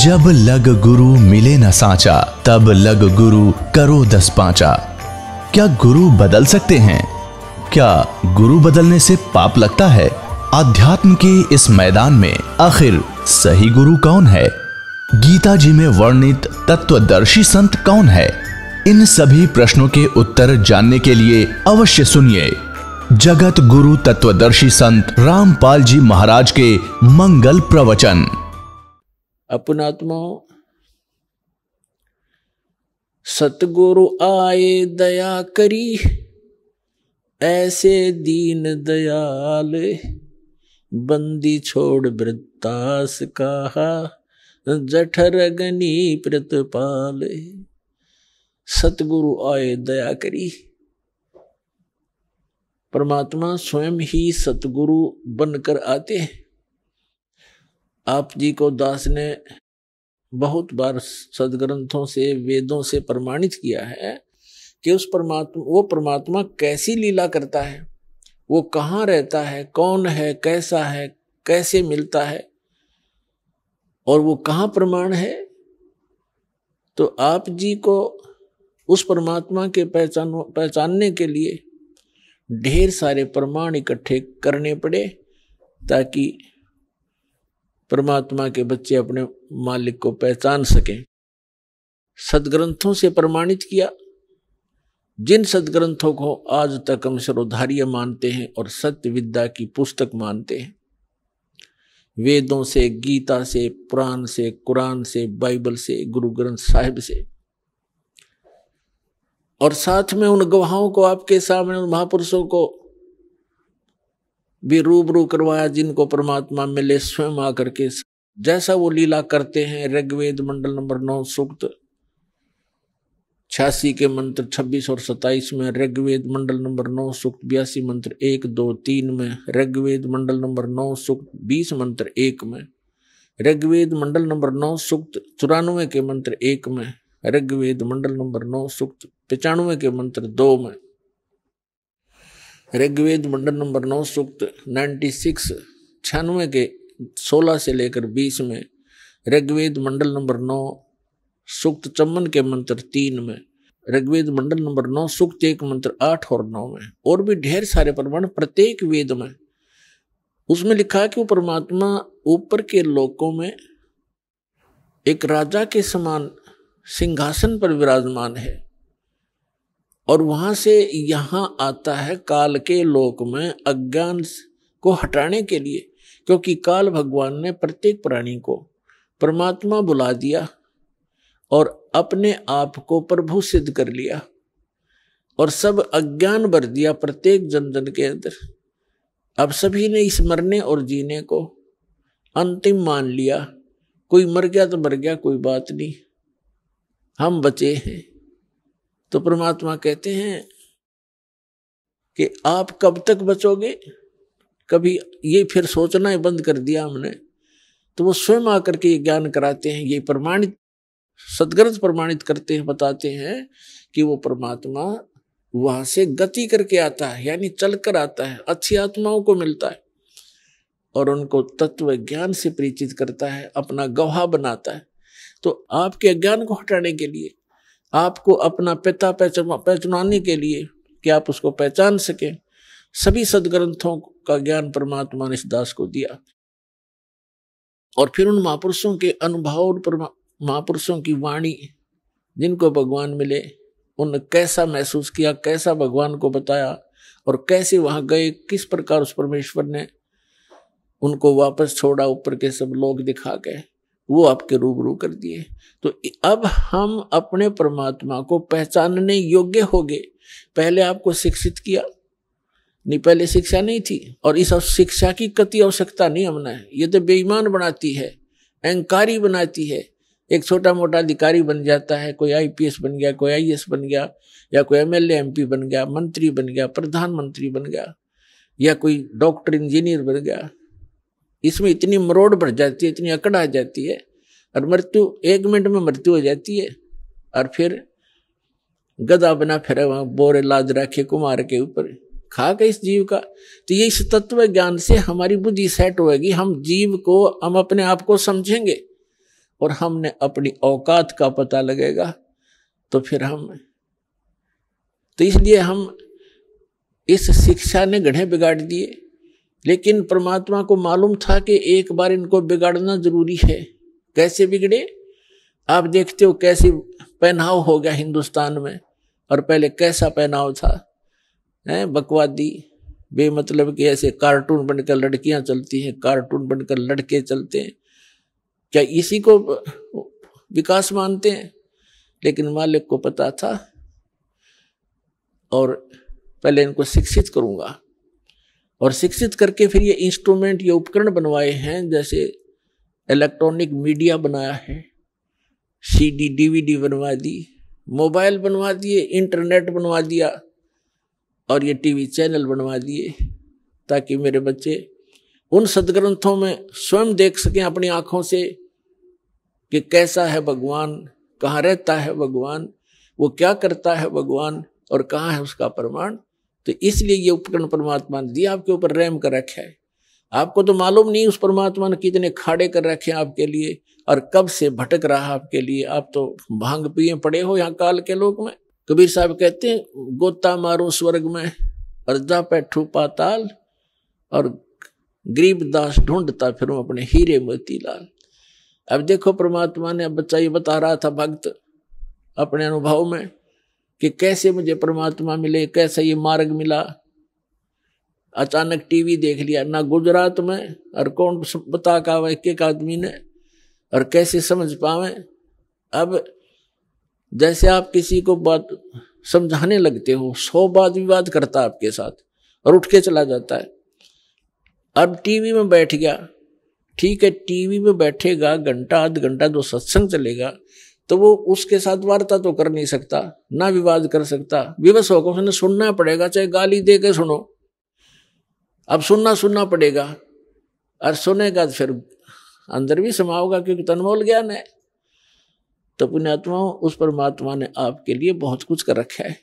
जब लग गुरु मिले न साचा, तब लग गुरु करो 10 पांचा। क्या गुरु बदल सकते हैं? क्या गुरु बदलने से पाप लगता है? आध्यात्म के इस मैदान में आखिर सही गुरु कौन है? गीता जी में वर्णित तत्वदर्शी संत कौन है? इन सभी प्रश्नों के उत्तर जानने के लिए अवश्य सुनिए जगत गुरु तत्वदर्शी संत रामपाल जी महाराज के मंगल प्रवचन। अपनात्मा सतगुरु आए दया करी, ऐसे दीन दयाल बंदी छोड़ वृत्तास कहा, जठर गनी प्रतिपाल। सतगुरु आए दया करी। परमात्मा स्वयं ही सतगुरु बनकर आते हैं। आप जी को दास ने बहुत बार सदग्रंथों से वेदों से प्रमाणित किया है कि वो परमात्मा कैसी लीला करता है, वो कहाँ रहता है, कौन है, कैसा है, कैसे मिलता है और वो कहाँ प्रमाण है। तो आप जी को उस परमात्मा के पहचानने के लिए ढेर सारे प्रमाण इकट्ठे करने पड़े ताकि परमात्मा के बच्चे अपने मालिक को पहचान सकें। सदग्रंथों से प्रमाणित किया। जिन सदग्रंथों को आज तक हम सर्वधार्य मानते हैं और सत्य विद्या की पुस्तक मानते हैं, वेदों से, गीता से, पुराण से, कुरान से, बाइबल से, गुरु ग्रंथ साहिब से, और साथ में उन गवाहों को आपके सामने, उन महापुरुषों को भी रूबरू करवाया जिनको परमात्मा मिले स्वयं आकर के जैसा वो लीला करते हैं। ऋग्वेद मंडल नंबर 9 सूक्त 86 के मंत्र 26 और 27 में, ऋग्वेद मंडल नंबर 9 सूक्त 82 मंत्र 1, 2, 3 में, ऋग्वेद मंडल नंबर 9 सूक्त 20 मंत्र 1 में, ऋग्वेद मंडल नंबर 9 सूक्त 94 के मंत्र 1 में, ऋग्वेद मंडल नंबर 9 सूक्त 95 के मंत्र 2 में, ऋग्वेद मंडल नंबर 9 सूक्त 96 के 16 से लेकर 20 में, ऋग्वेद मंडल नंबर 9 सूक्त 54 के मंत्र 3 में, ऋग्वेद मंडल नंबर 9 सूक्त 1 मंत्र 8 और 9 में, और भी ढेर सारे प्रमाण प्रत्येक वेद में। उसमें लिखा है कि वो परमात्मा ऊपर के लोकों में एक राजा के समान सिंहासन पर विराजमान है और वहां से यहां आता है काल के लोक में अज्ञान को हटाने के लिए, क्योंकि काल भगवान ने प्रत्येक प्राणी को परमात्मा बुला दिया और अपने आप को प्रभु सिद्ध कर लिया और सब अज्ञान भर दिया प्रत्येक जन जन के अंदर। अब सभी ने इस मरने और जीने को अंतिम मान लिया। कोई मर गया तो मर गया, कोई बात नहीं, हम बचे हैं। तो परमात्मा कहते हैं कि आप कब तक बचोगे? कभी ये फिर सोचना ही बंद कर दिया हमने। तो वो स्वयं आकर के ये ज्ञान कराते हैं, ये प्रमाणित सदग्रंथ प्रमाणित करते हैं, बताते हैं कि वो परमात्मा वहां से गति करके आता है, यानी चल कर आता है, अच्छी आत्माओं को मिलता है और उनको तत्व ज्ञान से परिचित करता है, अपना गवाह बनाता है। तो आपके अज्ञान को हटाने के लिए, आपको अपना पिता पहचानने के लिए कि आप उसको पहचान सकें, सभी सदग्रंथों का ज्ञान परमात्मा ने इस दास को दिया। और फिर उन महापुरुषों के अनुभव और महापुरुषों की वाणी जिनको भगवान मिले, उन कैसा महसूस किया, कैसा भगवान को बताया और कैसे वहां गए, किस प्रकार उस परमेश्वर ने उनको वापस छोड़ा, ऊपर के सब लोग दिखा गए, वो आपके रूबरू कर दिए। तो अब हम अपने परमात्मा को पहचानने योग्य हो गए। पहले आपको शिक्षित किया नहीं, पहले शिक्षा नहीं थी और इस शिक्षा की कति आवश्यकता नहीं हमने। ये तो बेईमान बनाती है, अहंकारी बनाती है। एक छोटा मोटा अधिकारी बन जाता है, कोई IPS बन गया, कोई IAS बन गया, या कोई MLA MP बन गया, मंत्री बन गया, प्रधानमंत्री बन गया, या कोई डॉक्टर इंजीनियर बन गया। इसमें इतनी मरोड़ बढ़ जाती है, इतनी अकड़ आ जाती है और मृत्यु 1 मिनट में मृत्यु हो जाती है और फिर गधा बना फिर वहां बोरे लाद रखे कुमार के ऊपर खा के इस जीव का। तो ये इस तत्व ज्ञान से हमारी बुद्धि सेट होगी, हम जीव को, हम अपने आप को समझेंगे और हमने अपनी औकात का पता लगेगा तो फिर तो इसलिए हम इस शिक्षा ने गढ़े बिगाड़ दिए। लेकिन परमात्मा को मालूम था कि एक बार इनको बिगाड़ना जरूरी है। कैसे बिगड़े? आप देखते हो कैसी पहनाव हो गया हिंदुस्तान में, और पहले कैसा पहनाव था, बकवादी बेमतलब के ऐसे कार्टून बनकर लड़कियां चलती हैं, कार्टून बनकर लड़के चलते हैं। क्या इसी को विकास मानते हैं? लेकिन मालिक को पता था, और पहले इनको शिक्षित करूंगा, और शिक्षित करके फिर ये इंस्ट्रूमेंट, ये उपकरण बनवाए हैं, जैसे इलेक्ट्रॉनिक मीडिया बनाया है, सीडी डीवीडी बनवा दी, मोबाइल बनवा दिए, इंटरनेट बनवा दिया, और ये टीवी चैनल बनवा दिए, ताकि मेरे बच्चे उन सदग्रंथों में स्वयं देख सकें अपनी आंखों से कि कैसा है भगवान, कहाँ रहता है भगवान, वो क्या करता है भगवान, और कहाँ है उसका प्रमाण। तो इसलिए ये उपकरण परमात्मा ने दिया, आपके ऊपर रहम कर रखा है। आपको तो मालूम नहीं उस परमात्मा ने कितने खाड़े कर रखे हैं आपके लिए, और कब से भटक रहा आपके लिए। आप तो भांग पिए पड़े हो यहाँ काल के लोक में। कबीर साहब कहते हैं, गोता मारू स्वर्ग में और जा बैठू पाताल, और गरीबदास ढूंढता फिरूं अपने हीरे मोतीलाल। अब देखो परमात्मा ने, अब बच्चा ये बता रहा था भक्त अपने अनुभव में कि कैसे मुझे परमात्मा मिले, कैसे ये मार्ग मिला। अचानक टीवी देख लिया ना गुजरात में, और कौन बता का एक आदमी ने, और कैसे समझ पावे। अब जैसे आप किसी को बात समझाने लगते हो, 100 वाद विवाद करता आपके साथ और उठ के चला जाता है। अब टीवी में बैठ गया, ठीक है, टीवी में बैठेगा घंटा आध घंटा जो सत्संग चलेगा, तो वो उसके साथ वार्ता तो कर नहीं सकता, ना विवाद कर सकता। विवश होकर उसने सुनना पड़ेगा, चाहे गाली दे के सुनो। अब सुनना पड़ेगा, और सुनेगा तो फिर अंदर भी समाओगा, क्योंकि तनमोल ज्ञान है। तो पुण्यात्माओं, उस परमात्मा ने आपके लिए बहुत कुछ कर रखा है।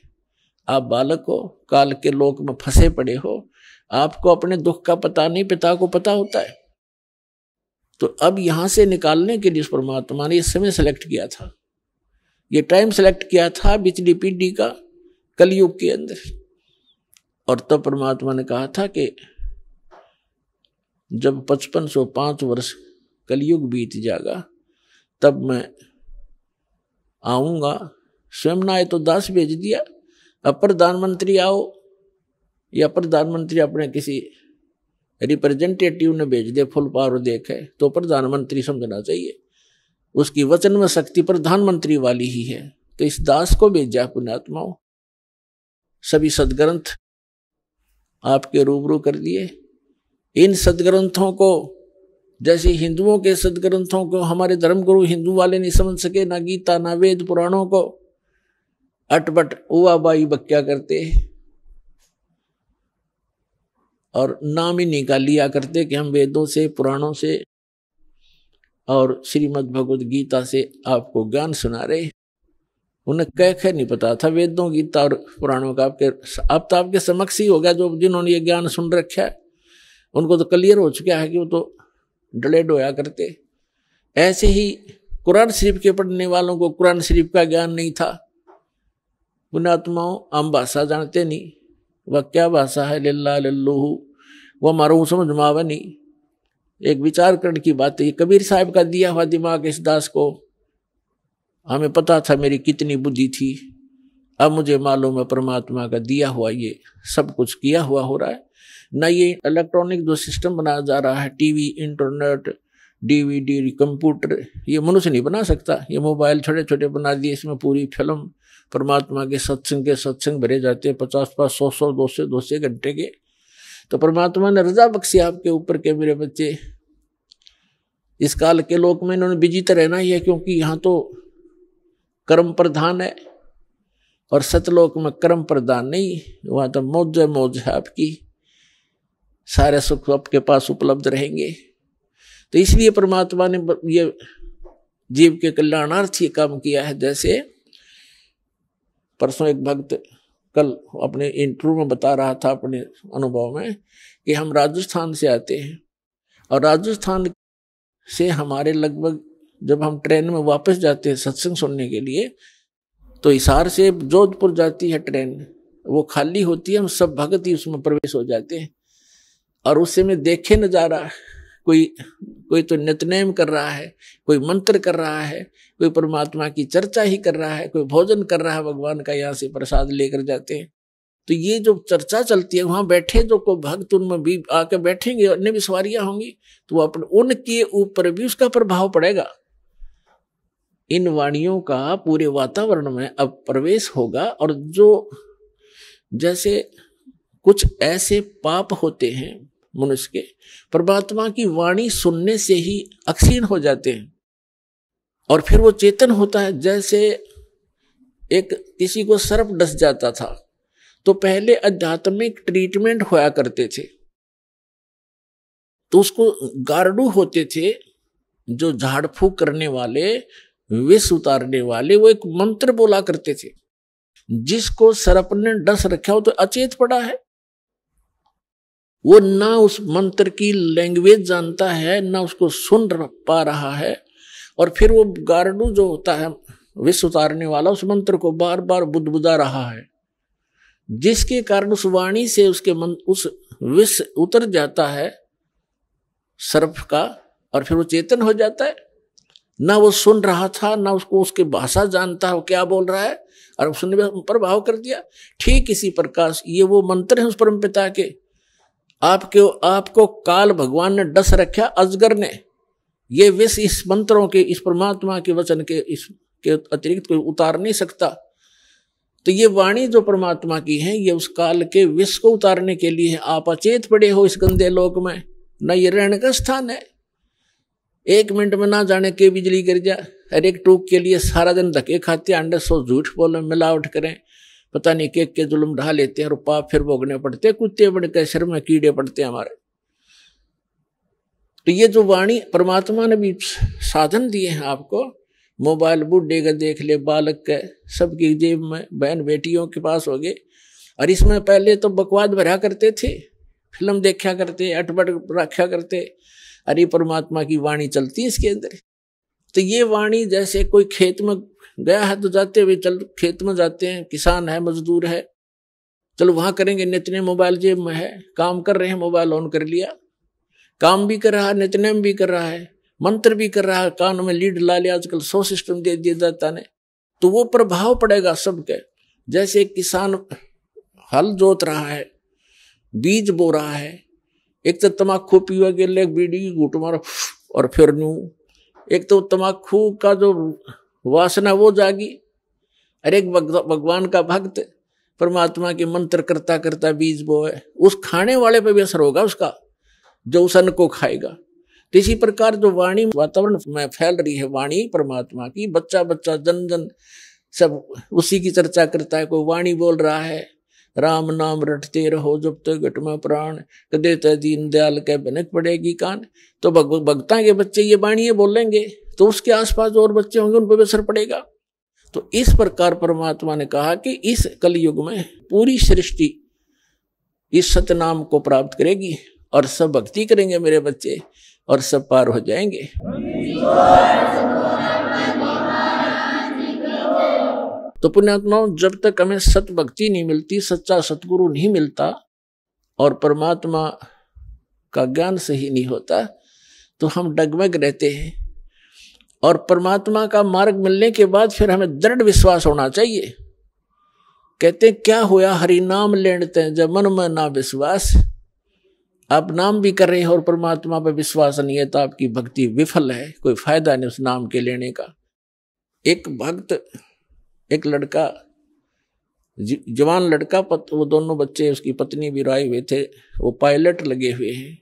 आप बालक हो, काल के लोक में फंसे पड़े हो, आपको अपने दुख का पता नहीं, पिता को पता होता है। तो अब यहां से निकालने के लिए उस परमात्मा ने ये समय सेलेक्ट किया था, ये टाइम सेलेक्ट किया था पिछली पीढ़ी का, कलयुग के अंदर। और तब परमात्मा ने कहा था कि जब 5505 वर्ष कलयुग बीत जाएगा, तब मैं आऊंगा। स्वयं ना आए तो दास भेज दिया, अब प्रधानमंत्री आओ, या प्रधानमंत्री अपने किसी रिप्रेजेंटेटिव ने भेज दे, फुल पावर देखे, तो प्रधानमंत्री समझना चाहिए। उसकी वचन में शक्ति प्रधानमंत्री वाली ही है। तो इस दास को भेजा पुण्यात्माओं। सभी सदग्रंथ आपके रूबरू कर दिए। इन सदग्रंथों को, जैसे हिंदुओं के सदग्रंथों को हमारे धर्मगुरु हिंदू वाले नहीं समझ सके, ना गीता ना वेद पुराणों को, अटपट उवा बाई बक्या करते और नाम ही निकाल लिया करते कि हम वेदों से, पुराणों से और श्रीमद् भगवद गीता से आपको ज्ञान सुना रहे। उन्हें कह नहीं पता था वेदों, गीता और पुराणों का। अब तो आपके समक्ष ही होगा, जो जिन्होंने ये ज्ञान सुन रखा है उनको तो क्लियर हो चुका है कि वो तो डले डोया करते। ऐसे ही कुरान शरीफ के पढ़ने वालों को कुरान शरीफ का ज्ञान नहीं था। पुण्यात्माओं, हम भाषा जानते नहीं, वह क्या भाषा है, लिल्ला लिल्लूहू, वह मारू समझ में आवे नहीं। एक विचार करने की बात है। कबीर साहब का दिया हुआ दिमाग इस दास को, हमें पता था मेरी कितनी बुद्धि थी, अब मुझे मालूम है परमात्मा का दिया हुआ ये सब कुछ किया हुआ हो रहा है। ना ये इलेक्ट्रॉनिक जो सिस्टम बनाया जा रहा है, टीवी, इंटरनेट, डीवीडी, कंप्यूटर, ये मनुष्य नहीं बना सकता। ये मोबाइल छोटे छोटे बना दिए, इसमें पूरी फिल्म परमात्मा के सत्संग भरे जाते हैं, 50 100 200 घंटे के। तो परमात्मा ने रजा बख्शी आपके ऊपर के मेरे बच्चे, इस काल के लोक में इन्होंने विजित रहना ही है, क्योंकि यहाँ तो कर्म प्रधान है और सतलोक में कर्म प्रधान नहीं, वहां तो मौज है आपकी, सारे सुख आपके पास उपलब्ध रहेंगे। तो इसलिए परमात्मा ने ये जीव के कल्याणार्थ ये काम किया है। जैसे परसों एक भक्त कल अपने इंटरव्यू में बता रहा था अपने अनुभव में कि हम राजस्थान से आते हैं, और राजस्थान से हमारे लगभग जब हम ट्रेन में वापस जाते हैं सत्संग सुनने के लिए, तो हिसार से जोधपुर जाती है ट्रेन, वो खाली होती है, हम सब भगत ही उसमें प्रवेश हो जाते हैं। और उससे में देखे नजारा, कोई तो नित्यनेम कर रहा है, कोई मंत्र कर रहा है, कोई परमात्मा की चर्चा ही कर रहा है, कोई भोजन कर रहा है भगवान का, यहाँ से प्रसाद लेकर जाते हैं। तो ये जो चर्चा चलती है, वहां बैठे जो को भक्त उनमें भी आके बैठेंगे, अन्य भी सवारियां होंगी, तो अपने उनके ऊपर भी उसका प्रभाव पड़ेगा। इन वाणियों का पूरे वातावरण में अब प्रवेश होगा। और जो जैसे कुछ ऐसे पाप होते हैं मनुष्य के, परमात्मा की वाणी सुनने से ही अक्षीण हो जाते हैं और फिर वो चेतन होता है। जैसे एक किसी को सर्प डस जाता था, तो पहले आध्यात्मिक ट्रीटमेंट होया करते थे, तो उसको गार्डू होते थे जो झाड़ फूक करने वाले, विष उतारने वाले, वो एक मंत्र बोला करते थे। जिसको सर्प ने डस रखा हो तो अचेत पड़ा है, वो ना उस मंत्र की लैंग्वेज जानता है, ना उसको सुन पा रहा है। और फिर वो गार्डू जो होता है विष उतारने वाला, उस मंत्र को बार बार बुदबुदा रहा है, जिसके कारण उस वाणी से उस विष उतर जाता है सर्प का, और फिर वो चेतन हो जाता है। ना वो सुन रहा था, ना उसको उसकी भाषा जानता है वो क्या बोल रहा है, और उसने प्रभाव कर दिया। ठीक इसी प्रकार ये वो मंत्र है उस परम पिता के। आपको काल भगवान ने डस रखा, अजगर ने, ये विष इस मंत्रों के, इस परमात्मा के वचन के इसके अतिरिक्त कोई उतार नहीं सकता। तो ये वाणी जो परमात्मा की है, ये उस काल के विष को उतारने के लिए है। आप अचेत पड़े हो इस गंदे लोक में, न ये रहने का स्थान है। 1 मिनट में ना जाने के बिजली गिर जाए, हर एक टूक के लिए सारा दिन धक्के खाते, अंडे सो झूठ बोले, मिलावट करें, पता नहीं के जुल्म ढा लेते हैं और पाप फिर भोगने पड़ते, कुत्ते बड़े के सिर में कीड़े पड़ते हैं हमारे। तो ये जो वाणी परमात्मा ने भी साधन दिए हैं आपको, मोबाइल बुढ़े का देख ले, बालक के सबकी जेब में, बहन बेटियों के पास हो गए। और इसमें पहले तो बकवाद भरा करते थे, फिल्म देखा करते, अटपट रखा करते, अरे परमात्मा की वाणी चलती है इसके अंदर। तो ये वाणी जैसे कोई खेत में गया है तो जाते हुए चल खेत में जाते हैं, किसान है, मजदूर है, चलो वहां करेंगे, नित्य मोबाइल जेब में है, काम कर रहे हैं, मोबाइल ऑन कर लिया, काम भी कर रहा है, नित्यनेम भी कर रहा है, मंत्र भी कर रहा है, कान में लीड ला लिया, आजकल 100 सिस्टम दे दिया जाता ने, तो वो प्रभाव पड़ेगा सबके। जैसे किसान हल जोत रहा है, बीज बो रहा है, एक तो तमाकू पीवा के लिए बीड़ी घूट मारो और फिर नू, एक तो तमाकू का जो वासना वो जागी। अरे एक भगवान का भक्त परमात्मा के मंत्र करता करता बीज बोए, उस खाने वाले पे भी असर होगा उसका, जो उस अन्न को खाएगा। तो इसी प्रकार जो वाणी वातावरण में फैल रही है, वाणी परमात्मा की, बच्चा बच्चा जन जन सब उसी की चर्चा करता है। कोई वाणी बोल रहा है, राम नाम रटते रहो जब तक घट में प्राण, कदे त दीन दयाल के बनक पड़ेगी कान। तो भक्ता के बच्चे ये वाणी बोलेंगे तो उसके आसपास जो और बच्चे होंगे उन पर भी असर पड़ेगा। तो इस प्रकार परमात्मा ने कहा कि इस कलयुग में पूरी सृष्टि इस सतनाम को प्राप्त करेगी और सब भक्ति करेंगे मेरे बच्चे, और सब पार हो जाएंगे। तो पुण्यात्माओं, जब तक हमें सत भक्ति नहीं मिलती, सच्चा सतगुरु नहीं मिलता और परमात्मा का ज्ञान सही नहीं होता, तो हम डगमग रहते हैं। और परमात्मा का मार्ग मिलने के बाद फिर हमें दृढ़ विश्वास होना चाहिए। कहते क्या होया हरि नाम लेते जब मन में ना विश्वास। आप नाम भी कर रहे हैं और परमात्मा पर विश्वास नहीं है तो आपकी भक्ति विफल है, कोई फायदा नहीं उस नाम के लेने का। एक भक्त, एक लड़का, जवान लड़का, वो दोनों बच्चे, उसकी पत्नी भी राय हुए थे, वो पायलट लगे हुए हैं।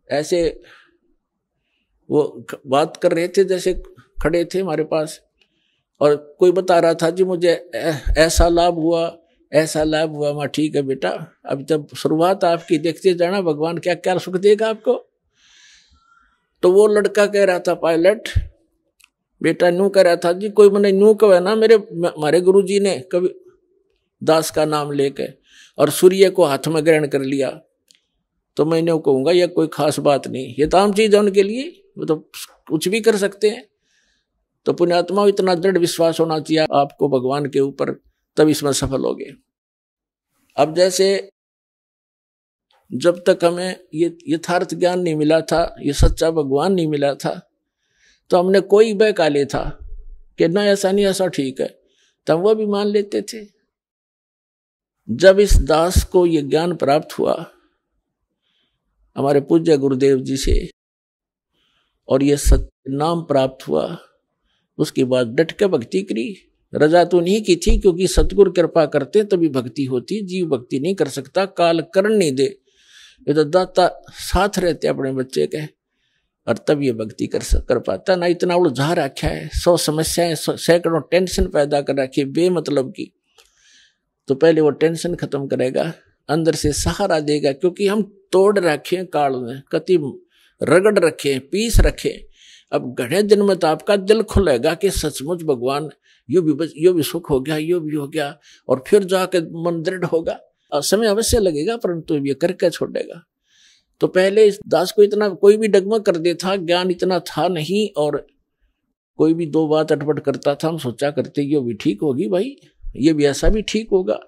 ऐसे वो बात कर रहे थे, जैसे खड़े थे हमारे पास, और कोई बता रहा था जी मुझे ऐसा लाभ हुआ, ऐसा लाभ हुआ। मैं ठीक है बेटा, अभी तब शुरुआत आपकी, देखते जाना भगवान क्या क्या सुख देगा आपको। तो वो लड़का कह रहा था, पायलट बेटा न्यू कह रहा था जी, कोई मैंने न्यू कहा ना, हमारे गुरुजी ने कभी दास का नाम लेके और सूर्य को हाथ में ग्रहण कर लिया, तो मैं कहूँगा यह कोई खास बात नहीं, ये तो आम चीज है उनके लिए। वो तो कुछ भी कर सकते हैं। तो पुण्यात्मा इतना दृढ़ विश्वास होना चाहिए आपको भगवान के ऊपर, तब इसमें सफल होगे। अब जैसे जब तक हमें ये यथार्थ ज्ञान नहीं मिला था, ये सच्चा भगवान नहीं मिला था, तो हमने कोई बहकाले था कि ना ऐसा नहीं ऐसा ठीक है, तब वो भी मान लेते थे। जब इस दास को ये ज्ञान प्राप्त हुआ हमारे पूज्य गुरुदेव जी से और ये सत्य नाम प्राप्त हुआ, उसके बाद डट के भक्ति करी। रजा तो नहीं की थी, क्योंकि सतगुरु कृपा करते तभी भक्ति होती, जीव भक्ति नहीं कर सकता, काल करण नहीं दे। ये तो दाता साथ रहते अपने बच्चे के, और तब ये भक्ति कर पाता। ना इतना उलझा रखा है, 100 समस्याएं, सैकड़ों टेंशन पैदा कर रखी बेमतलब की। तो पहले वो टेंशन खत्म करेगा, अंदर से सहारा देगा, क्योंकि हम तोड़ रखे काल में, कति रगड़ रखे, पीस रखे। अब घने दिन में तो आपका दिल खुलेगा कि सचमुच भगवान यो भी सुख हो गया, यो भी हो गया, और फिर जाके मन दृढ़ होगा। समय अवश्य लगेगा, परंतु ये करके छोड़ेगा। तो पहले इस दास को इतना कोई भी डगमग कर देता, ज्ञान इतना था नहीं, और कोई भी दो बात अटपट करता था, हम सोचा करते ये भी ठीक होगी भाई, ये भी ऐसा भी ठीक होगा।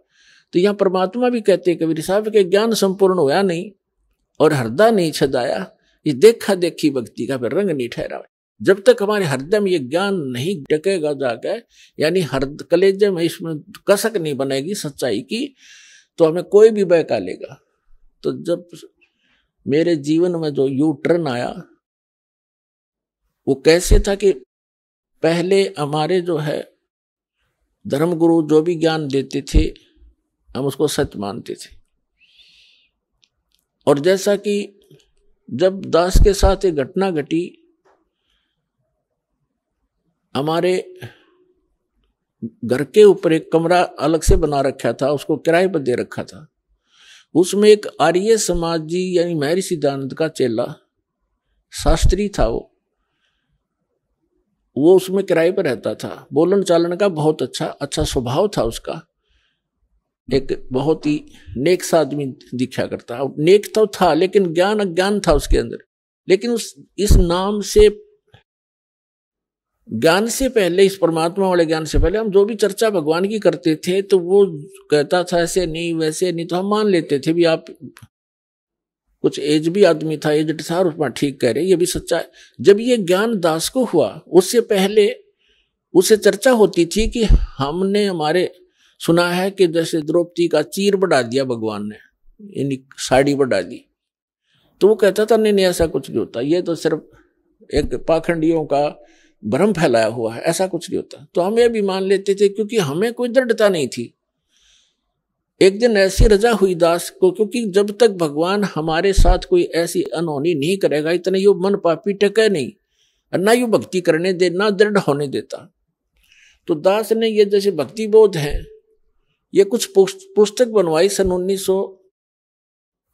तो यहाँ परमात्मा भी कहते कबीर साहब के ज्ञान संपूर्ण होया नहीं और हृदय नहीं छदाया, ये देखा देखी भक्ति का फिर रंग नहीं ठहरा। जब तक हमारे हृदय में ये ज्ञान नहीं टकेगा जाकर, यानी कलेजे में इसमें कसक नहीं बनेगी सच्चाई की, तो हमें कोई भी बहका लेगा। तो जब मेरे जीवन में जो यू टर्न आया, वो कैसे था कि पहले हमारे जो है धर्मगुरु जो भी ज्ञान देते थे हम उसको सत्य मानते थे। और जैसा कि जब दास के साथ एक घटना घटी, हमारे घर के ऊपर एक कमरा अलग से बना रखा था, उसको किराए पर दे रखा था। उसमें एक आर्य समाजी यानी महर्षि दयानंद का चेला शास्त्री था, वो उसमें किराए पर रहता था। बोलन चालन का बहुत अच्छा स्वभाव था उसका, एक बहुत ही नेक सा आदमी दिखा करता। नेक तो था लेकिन ज्ञान अज्ञान था उसके अंदर। लेकिन इस नाम से, ज्ञान से पहले, इस परमात्मा वाले ज्ञान से पहले हम जो भी चर्चा भगवान की करते थे तो वो कहता था ऐसे नहीं वैसे नहीं, तो हम मान लेते थे भी आप कुछ एज भी आदमी था, एजड था, और उसमें ठीक कह रहे, ये भी सच्चा है। जब ये ज्ञान दास को हुआ उससे पहले उससे चर्चा होती थी कि हमने हमारे सुना है कि जैसे द्रौपदी का चीर बढ़ा दिया भगवान ने, यानी साड़ी बढ़ा दी। तो वो कहता था नहीं ऐसा कुछ नहीं होता, ये तो सिर्फ एक पाखंडियों का भ्रम फैलाया हुआ है, ऐसा कुछ नहीं होता। तो हम ये भी मान लेते थे, क्योंकि हमें कोई दृढ़ता नहीं थी। एक दिन ऐसी रजा हुई दास को, क्योंकि जब तक भगवान हमारे साथ कोई ऐसी अनहोनी नहीं करेगा, इतने यो मन पापी टके नहीं, और ना यो भक्ति करने दे, ना दृढ़ होने देता। तो दास ने ये जैसे भक्ति बोध है, ये कुछ पुस्तक बनवाई सन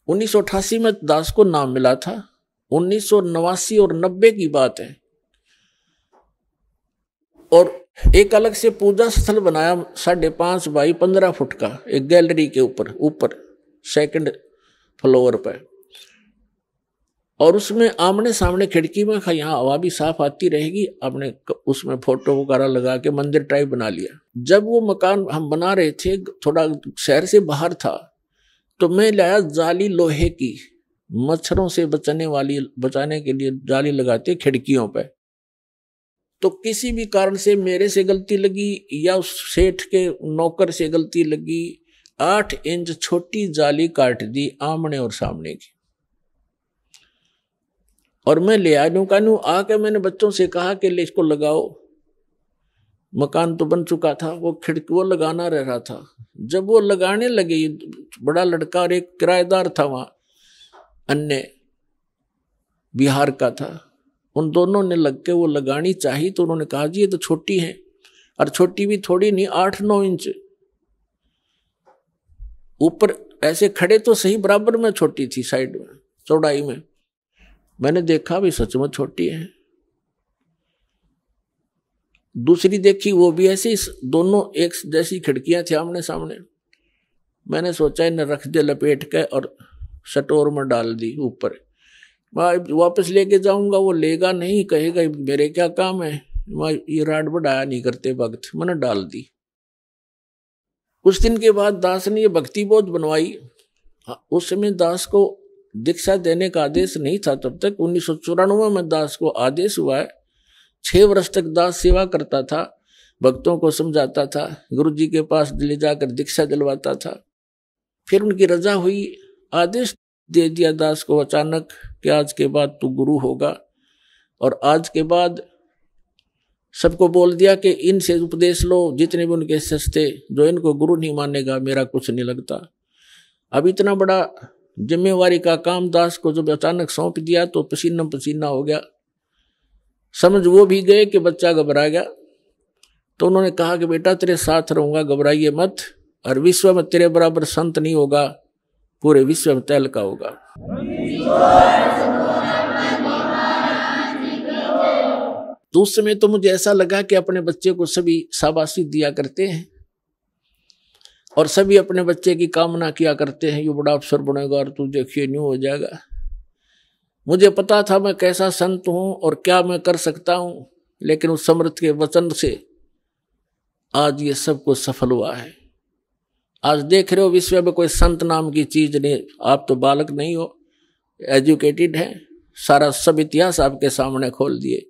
1988 में दास को नाम मिला था। 1989 और 90 की बात है। और एक अलग से पूजा स्थल बनाया 5.5 बाई 15 फुट का, एक गैलरी के ऊपर सेकंड फ्लोर पर। और उसमें आमने सामने खिड़की में यहाँ हवा भी साफ आती रहेगी, आपने उसमें फोटो वगैरह लगा के मंदिर टाइप बना लिया। जब वो मकान हम बना रहे थे, थोड़ा शहर से बाहर था, तो मैं लाया जाली लोहे की, मच्छरों से बचाने के लिए जाली लगाते खिड़कियों पे। तो किसी भी कारण से मेरे से गलती लगी या उस सेठ के नौकर से गलती लगी, 8 इंच छोटी जाली काट दी आमने और सामने की। और मैं ले आया आके मैंने बच्चों से कहा कि ले इसको लगाओ। मकान तो बन चुका था, वो खिड़की वो लगाना रह रहा था। जब वो लगाने लगे, बड़ा लड़का और एक किराएदार था वहां, अन्य बिहार का था, उन दोनों ने लग के वो लगानी चाहिए। तो उन्होंने कहा जी ये तो छोटी है, और छोटी भी थोड़ी नहीं, 8-9 इंच ऊपर ऐसे खड़े तो सही, बराबर में छोटी थी, साइड में चौड़ाई में। मैंने देखा भी सच में छोटी है। दूसरी देखी, वो भी ऐसी, दोनों एक जैसी खिड़कियां थी आमने सामने। मैंने सोचा इन्हें रख दे लपेट के और स्टोर में डाल दी ऊपर। मैं वापस लेके जाऊंगा, वो लेगा नहीं, कहेगा मेरे क्या काम है, मैं ये राड बढ़ाया नहीं करते भक्त, मैंने डाल दी। कुछ दिन के बाद दास ने ये भक्ति बोध बनवाई। उस समय दास को दीक्षा देने का आदेश नहीं था तब तक। 1994 में दास को आदेश हुआ है। 6 वर्ष तक दास सेवा करता था, भक्तों को समझाता था, गुरु जी के पास ले जाकर दीक्षा दिलवाता था। फिर उनकी रजा हुई, आदेश दे दिया दास को अचानक कि आज के बाद तू गुरु होगा। और आज के बाद सबको बोल दिया कि इनसे उपदेश लो, जितने भी उनके सस्ते, जो इनको गुरु नहीं मानेगा मेरा कुछ नहीं लगता। अब इतना बड़ा जिम्मेवारी का काम दास को जब अचानक सौंप दिया तो पसीना पसीना हो गया। समझ वो भी गए कि बच्चा घबरा गया। तो उन्होंने कहा कि बेटा तेरे साथ रहूंगा, घबराइए मत, और विश्व में तेरे बराबर संत नहीं होगा, पूरे विश्व में तहलका होगा। तो उस समय तो मुझे ऐसा लगा कि अपने बच्चे को सभी शाबाशी दिया करते हैं और सभी अपने बच्चे की कामना किया करते हैं, ये बड़ा अफसर बनेगा और तू देखिए न्यू हो जाएगा। मुझे पता था मैं कैसा संत हूं और क्या मैं कर सकता हूं, लेकिन उस समर्थ के वचन से आज ये सब कुछ सफल हुआ है। आज देख रहे हो विश्व में कोई संत नाम की चीज नहीं। आप तो बालक नहीं हो, एजुकेटेड हैं, सारा सब इतिहास आपके सामने खोल दिए।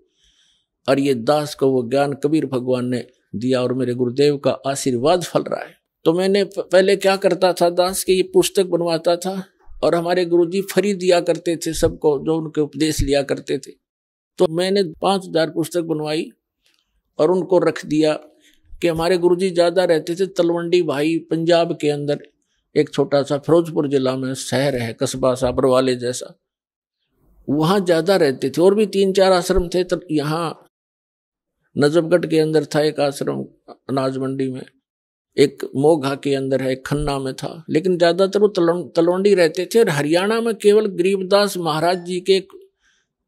और ये दास को वो ज्ञान कबीर भगवान ने दिया और मेरे गुरुदेव का आशीर्वाद फल रहा है। तो मैंने पहले क्या करता था, दास की ये पुस्तक बनवाता था और हमारे गुरुजी फ्री दिया करते थे सबको जो उनके उपदेश लिया करते थे। तो मैंने 5000 पुस्तक बनवाई और उनको रख दिया कि हमारे गुरुजी ज़्यादा रहते थे तलवंडी भाई, पंजाब के अंदर एक छोटा सा फिरोजपुर जिला में शहर है, कस्बा सा बरवाले जैसा, वहाँ ज़्यादा रहते थे। और भी 3-4 आश्रम थे। तो यहाँ नजफगढ़ के अंदर था एक आश्रम, अनाज मंडी में, एक मोघा के अंदर है, एक खन्ना में था, लेकिन ज़्यादातर वो तलवंडी रहते थे। और हरियाणा में केवल गरीबदास महाराज जी के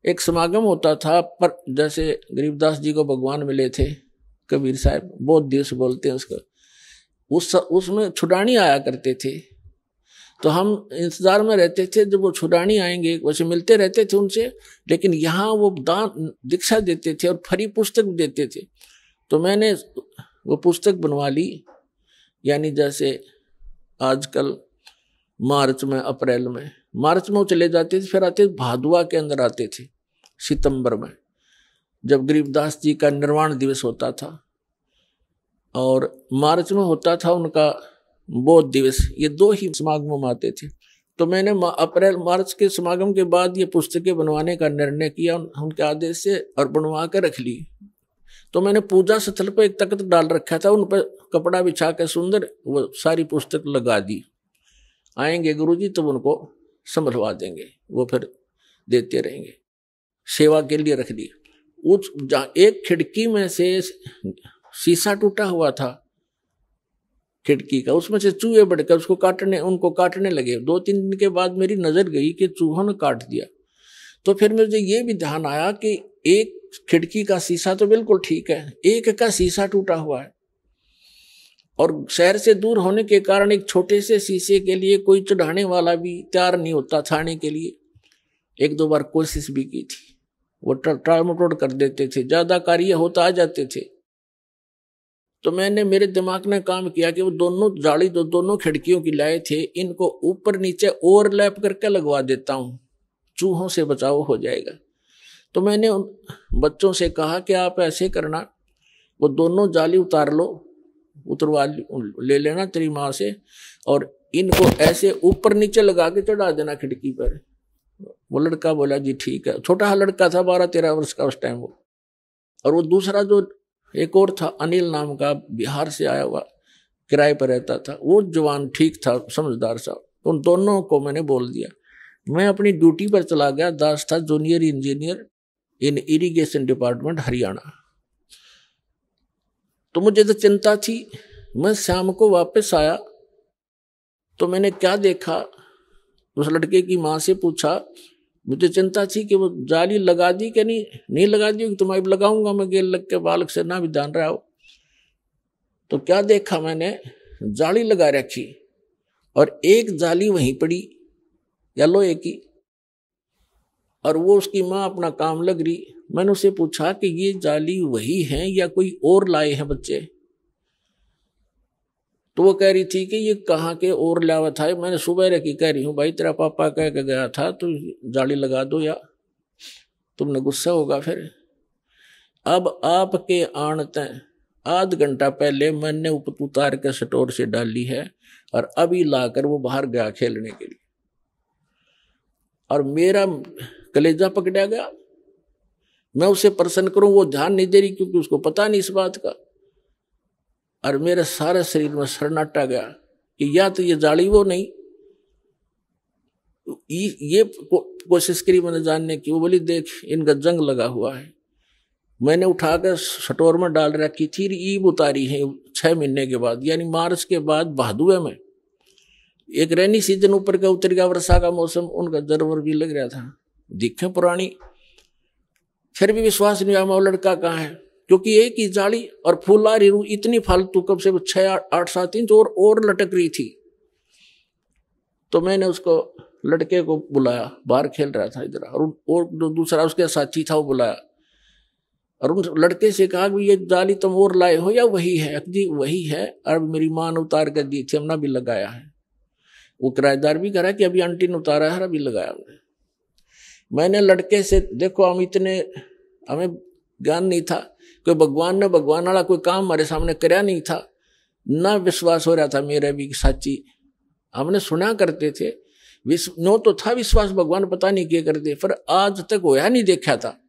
एक समागम होता था। पर जैसे गरीबदास जी को भगवान मिले थे, कबीर साहब, बहुत दिवस बोलते हैं उसका, उसमें छुड़ानी आया करते थे। तो हम इंतजार में रहते थे जब वो छुड़ानी आएंगे, वैसे मिलते रहते थे उनसे, लेकिन यहाँ वो दान दीक्षा देते थे और फ्री पुस्तक देते थे। तो मैंने वो पुस्तक बनवा ली। यानी जैसे आजकल मार्च में, अप्रैल में, मार्च में वो चले जाते थे, फिर आते भादुआ के अंदर आते थे सितंबर में, जब गरीबदास जी का निर्वाण दिवस होता था, और मार्च में होता था उनका बोध दिवस। ये 2 ही समागम आते थे। तो मैंने अप्रैल मार्च के समागम के बाद ये पुस्तकें बनवाने का निर्णय किया उनके आदेश से और बनवा कर रख ली। तो मैंने पूजा स्थल पर एक तख्त डाल रखा था, उन पर कपड़ा बिछा कर सुंदर वो सारी पुस्तक लगा दी। आएंगे गुरुजी तो उनको संभलवा देंगे, वो फिर देते रहेंगे, सेवा के लिए रख दी। उस एक खिड़की में से शीशा टूटा हुआ था खिड़की का, उसमें से चूहे बढ़कर उनको काटने लगे। 2-3 दिन के बाद मेरी नजर गई कि चूहों ने काट दिया। तो फिर मुझे ये भी ध्यान आया कि एक खिड़की का शीशा तो बिल्कुल ठीक है, एक का शीशा टूटा हुआ है, और शहर से दूर होने के कारण एक छोटे से शीशे के लिए कोई चढ़ाने वाला भी तैयार नहीं होता छाने के लिए। 1-2 बार कोशिश भी की थी, वो टालमटोल कर देते थे, ज्यादा कार्य होता आ जाते थे। तो मेरे दिमाग ने काम किया कि वो दोनों जाली जो दोनों खिड़कियों की लाए थे, इनको ऊपर नीचे ओवरलैप करके लगवा देता हूँ, चूहों से बचाव हो जाएगा। तो मैंने उन बच्चों से कहा कि आप ऐसे करना, वो दोनों जाली उतार लो, उतरवा ले लेना तेरी माँ से, और इनको ऐसे ऊपर नीचे लगा के चढ़ा देना खिड़की पर। वो लड़का बोला जी ठीक है। छोटा लड़का था, 12-13 वर्ष का उस टाइम वो। और वो दूसरा जो एक और था, अनिल नाम का, बिहार से आया हुआ, किराए पर रहता था, वो जवान ठीक था, समझदार सा। उन दोनों को मैंने बोल दिया। मैं अपनी ड्यूटी पर चला गया। दास था जूनियर इंजीनियर इन इरिगेशन डिपार्टमेंट हरियाणा। तो मुझे तो चिंता थी। मैं शाम को वापस आया तो मैंने क्या देखा, उस लड़के की माँ से पूछा। मुझे चिंता थी कि वो जाली लगा दी कि नहीं लगा दी, कि तुम्हारी लगाऊंगा मैं, गेल लग के बालक से ना भी जान रहा हो। तो क्या देखा मैंने, जाली लगा रखी और एक जाली वहीं पड़ी, या लोहे की, और वो उसकी माँ अपना काम लग रही। मैंने उससे पूछा कि ये जाली वही है या कोई और लाए हैं बच्चे? तो वो कह रही थी कि ये कहाँ के और लावा था। मैंने सुबह रखी, कह रही हूँ भाई तेरा पापा कह के गया था तो जाली लगा दो या तुमने गुस्सा होगा फिर। अब आपके आणते आध घंटा पहले मैंने उतार के स्टोर से डाली है और अभी लाकर वो बाहर गया खेलने के लिए, और मेरा कलेजा पकड़ा गया। मैं उसे प्रसन्न करूं, वो ध्यान नहीं दे रही क्योंकि उसको पता नहीं इस बात का, और मेरे सारे शरीर में सन्नाटा गया कि या तो ये जाली वो नहीं। ये कोशिश करी मैंने जानने की। वो बोली देख इनका जंग लगा हुआ है। मैंने उठाकर स्टोर में डाल रखी थी, ईब उतारी है 6 महीने के बाद, यानी मार्च के बाद भादुए में। एक रेनी सीजन ऊपर का उतर गया, वर्षा का मौसम, उनका जरवर भी लग रहा था, दिखे पुरानी। फिर भी विश्वास नहीं आया वो लड़का कहाँ है, क्योंकि एक ही जाली और फूल आ रही इतनी फालतू, कब से 6-8-7 इंच और लटक रही थी। तो मैंने उसको लड़के को बुलाया, बाहर खेल रहा था इधर, और जो दूसरा उसके साथी था वो बुलाया और उन लड़के से कहा कि ये जाली तुम और लाए हो या वही है? जी वही है, और मेरी माँ ने उतार कर दी थी, हमने भी लगाया है। वो किराएदार भी कह रहा है कि अभी आंटी ने उतारा है, अभी लगाया। मैंने लड़के से, देखो हमें ज्ञान नहीं था, कोई भगवान वाला कोई काम हमारे सामने करया नहीं था, ना विश्वास हो रहा था मेरा भी साची। हमने सुना करते थे, नो तो था विश्वास, भगवान पता नहीं क्या करते, पर आज तक होया नहीं देखा था।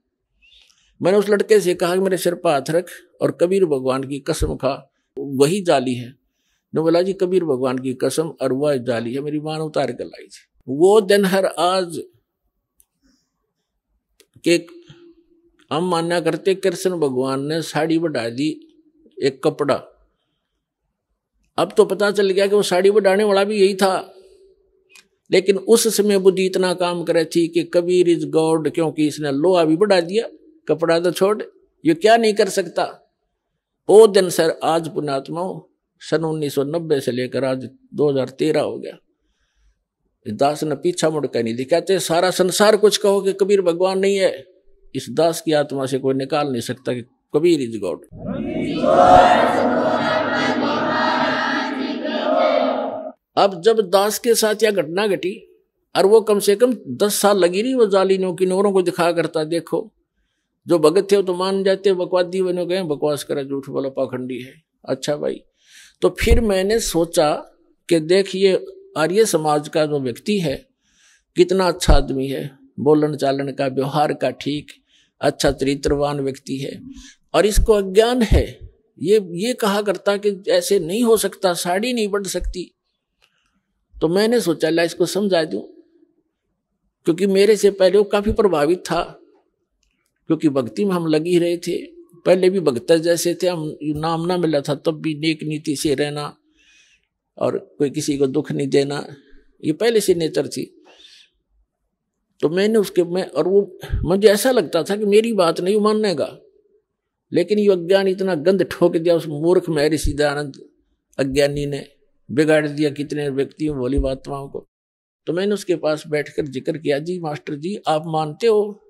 मैंने उस लड़के से कहा कि मेरे सिर पर हाथ रख और कबीर भगवान की कसम खा वही जाली है। ने बोला जी कबीर भगवान की कसम और वह जाली है, मेरी मां ने उतार कर लाई थी। वो दिन हर आज के हम मान्या करते कृष्ण भगवान ने साड़ी बढ़ा दी एक कपड़ा। अब तो पता चल गया कि वो साड़ी बढ़ाने वाला भी यही था, लेकिन उस समय बुद्धि इतना काम करे थी कि कबीर इज गॉड, क्योंकि इसने लोहा भी बढ़ा दिया, कपड़ा तो छोड़, ये क्या नहीं कर सकता। वो दिन सर आज पुण्यात्मा सन 1990 से लेकर आज 2013 हो गया, दास ने पीछा मुड़कर नहीं दिखाते। सारा संसार कुछ कहो कि कबीर भगवान नहीं है, इस दास की आत्मा से कोई निकाल नहीं सकता कि कबीर इज गॉड। अब जब दास के साथ यह घटना घटी और वो कम से कम 10 साल लगी रही वो जालिनों की नौरों को दिखा करता, देखो जो भगत थे वो तो मान जाते, बकवादी बने गए, बकवास करा, झूठ बोला, पाखंडी है। अच्छा भाई, तो फिर मैंने सोचा कि देखिए आर्य समाज का जो व्यक्ति है कितना अच्छा आदमी है, बोलन चालन का, व्यवहार का ठीक, अच्छा चरित्रवान व्यक्ति है, और इसको अज्ञान है। ये कहा करता कि ऐसे नहीं हो सकता, साड़ी नहीं बढ़ सकती। तो मैंने सोचा ला इसको समझा दूं, क्योंकि मेरे से पहले वो काफी प्रभावित था, क्योंकि भक्ति में हम लगी रहे थे, पहले भी भक्त जैसे थे, हम नाम ना मिला था तब भी नेक नीति से रहना और कोई किसी को दुख नहीं देना, ये पहले से नेचर थी। तो मैंने और वो मुझे ऐसा लगता था कि मेरी बात नहीं मानेगा, लेकिन ये अज्ञान इतना गंद ठोक दिया उस मूर्ख महर्षि सिद्धानंद अज्ञानी ने, बिगाड़ दिया कितने व्यक्तियों भोली आत्माओं को। तो मैंने उसके पास बैठकर जिक्र किया, जी मास्टर जी आप मानते हो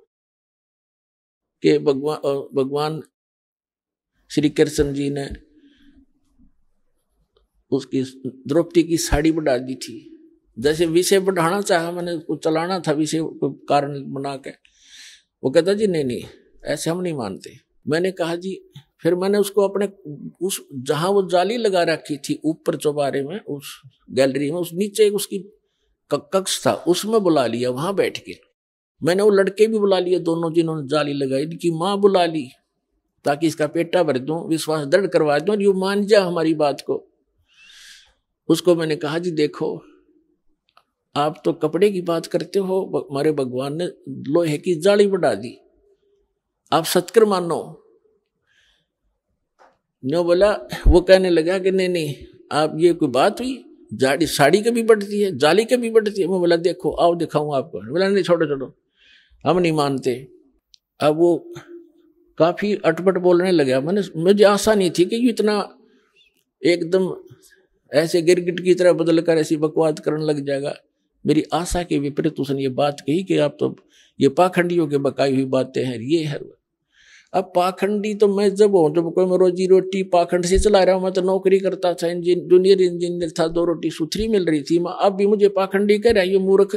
कि भगवान श्री कृष्ण जी ने उसकी द्रौपदी की साड़ी बढ़ा दी थी, जैसे विषय बढ़ाना चाहा, मैंने उसको चलाना था विषय को कारण बना के। वो कहता जी नहीं ऐसे हम नहीं मानते। मैंने कहा जी, फिर मैंने उसको अपने उस जहां वो जाली लगा रखी थी ऊपर चौबारे में, उस गैलरी में, उस नीचे उसकी कक्ष था, उसमें बुला लिया, वहां बैठ के मैंने वो लड़के भी बुला लिए दोनों जिन्होंने जाली लगाई, इनकी माँ बुला ली ताकि इसका पेटा भर दूं, विश्वास दृढ़ करवा दूं, ये मान जा हमारी बात को। उसको मैंने कहा जी देखो आप तो कपड़े की बात करते हो, हमारे भगवान ने लोहे की जाली बढ़ा दी, आप सत्कर मानो। नो बोला, वो कहने लगा कि नहीं आप ये कोई बात हुई, जाड़ी साड़ी कभी बढ़ती है, जाली कभी बढ़ती है। मैं बोला देखो आओ दिखाऊं आपको। बोला नहीं छोड़ो हम नहीं मानते। अब वो काफी अटपट बोलने लगा। मुझे आशा नहीं थी कि ये इतना एकदम ऐसे गिरगिट की तरह बदल कर ऐसी बकवास करने लग जाएगा। मेरी आशा के विपरीत उसने ये बात कही कि आप तो ये पाखंडियों के बकाई हुई बातें हैं, ये है। अब पाखंडी तो मैं जब हूँ, जब कोई मैं रोजी रोटी पाखंड से चला रहा हूँ। मैं तो नौकरी करता था, जूनियर इंजीनियर था, 2 रोटी सुथरी मिल रही थी। अब भी मुझे पाखंडी कह रहा है, ये मूर्ख।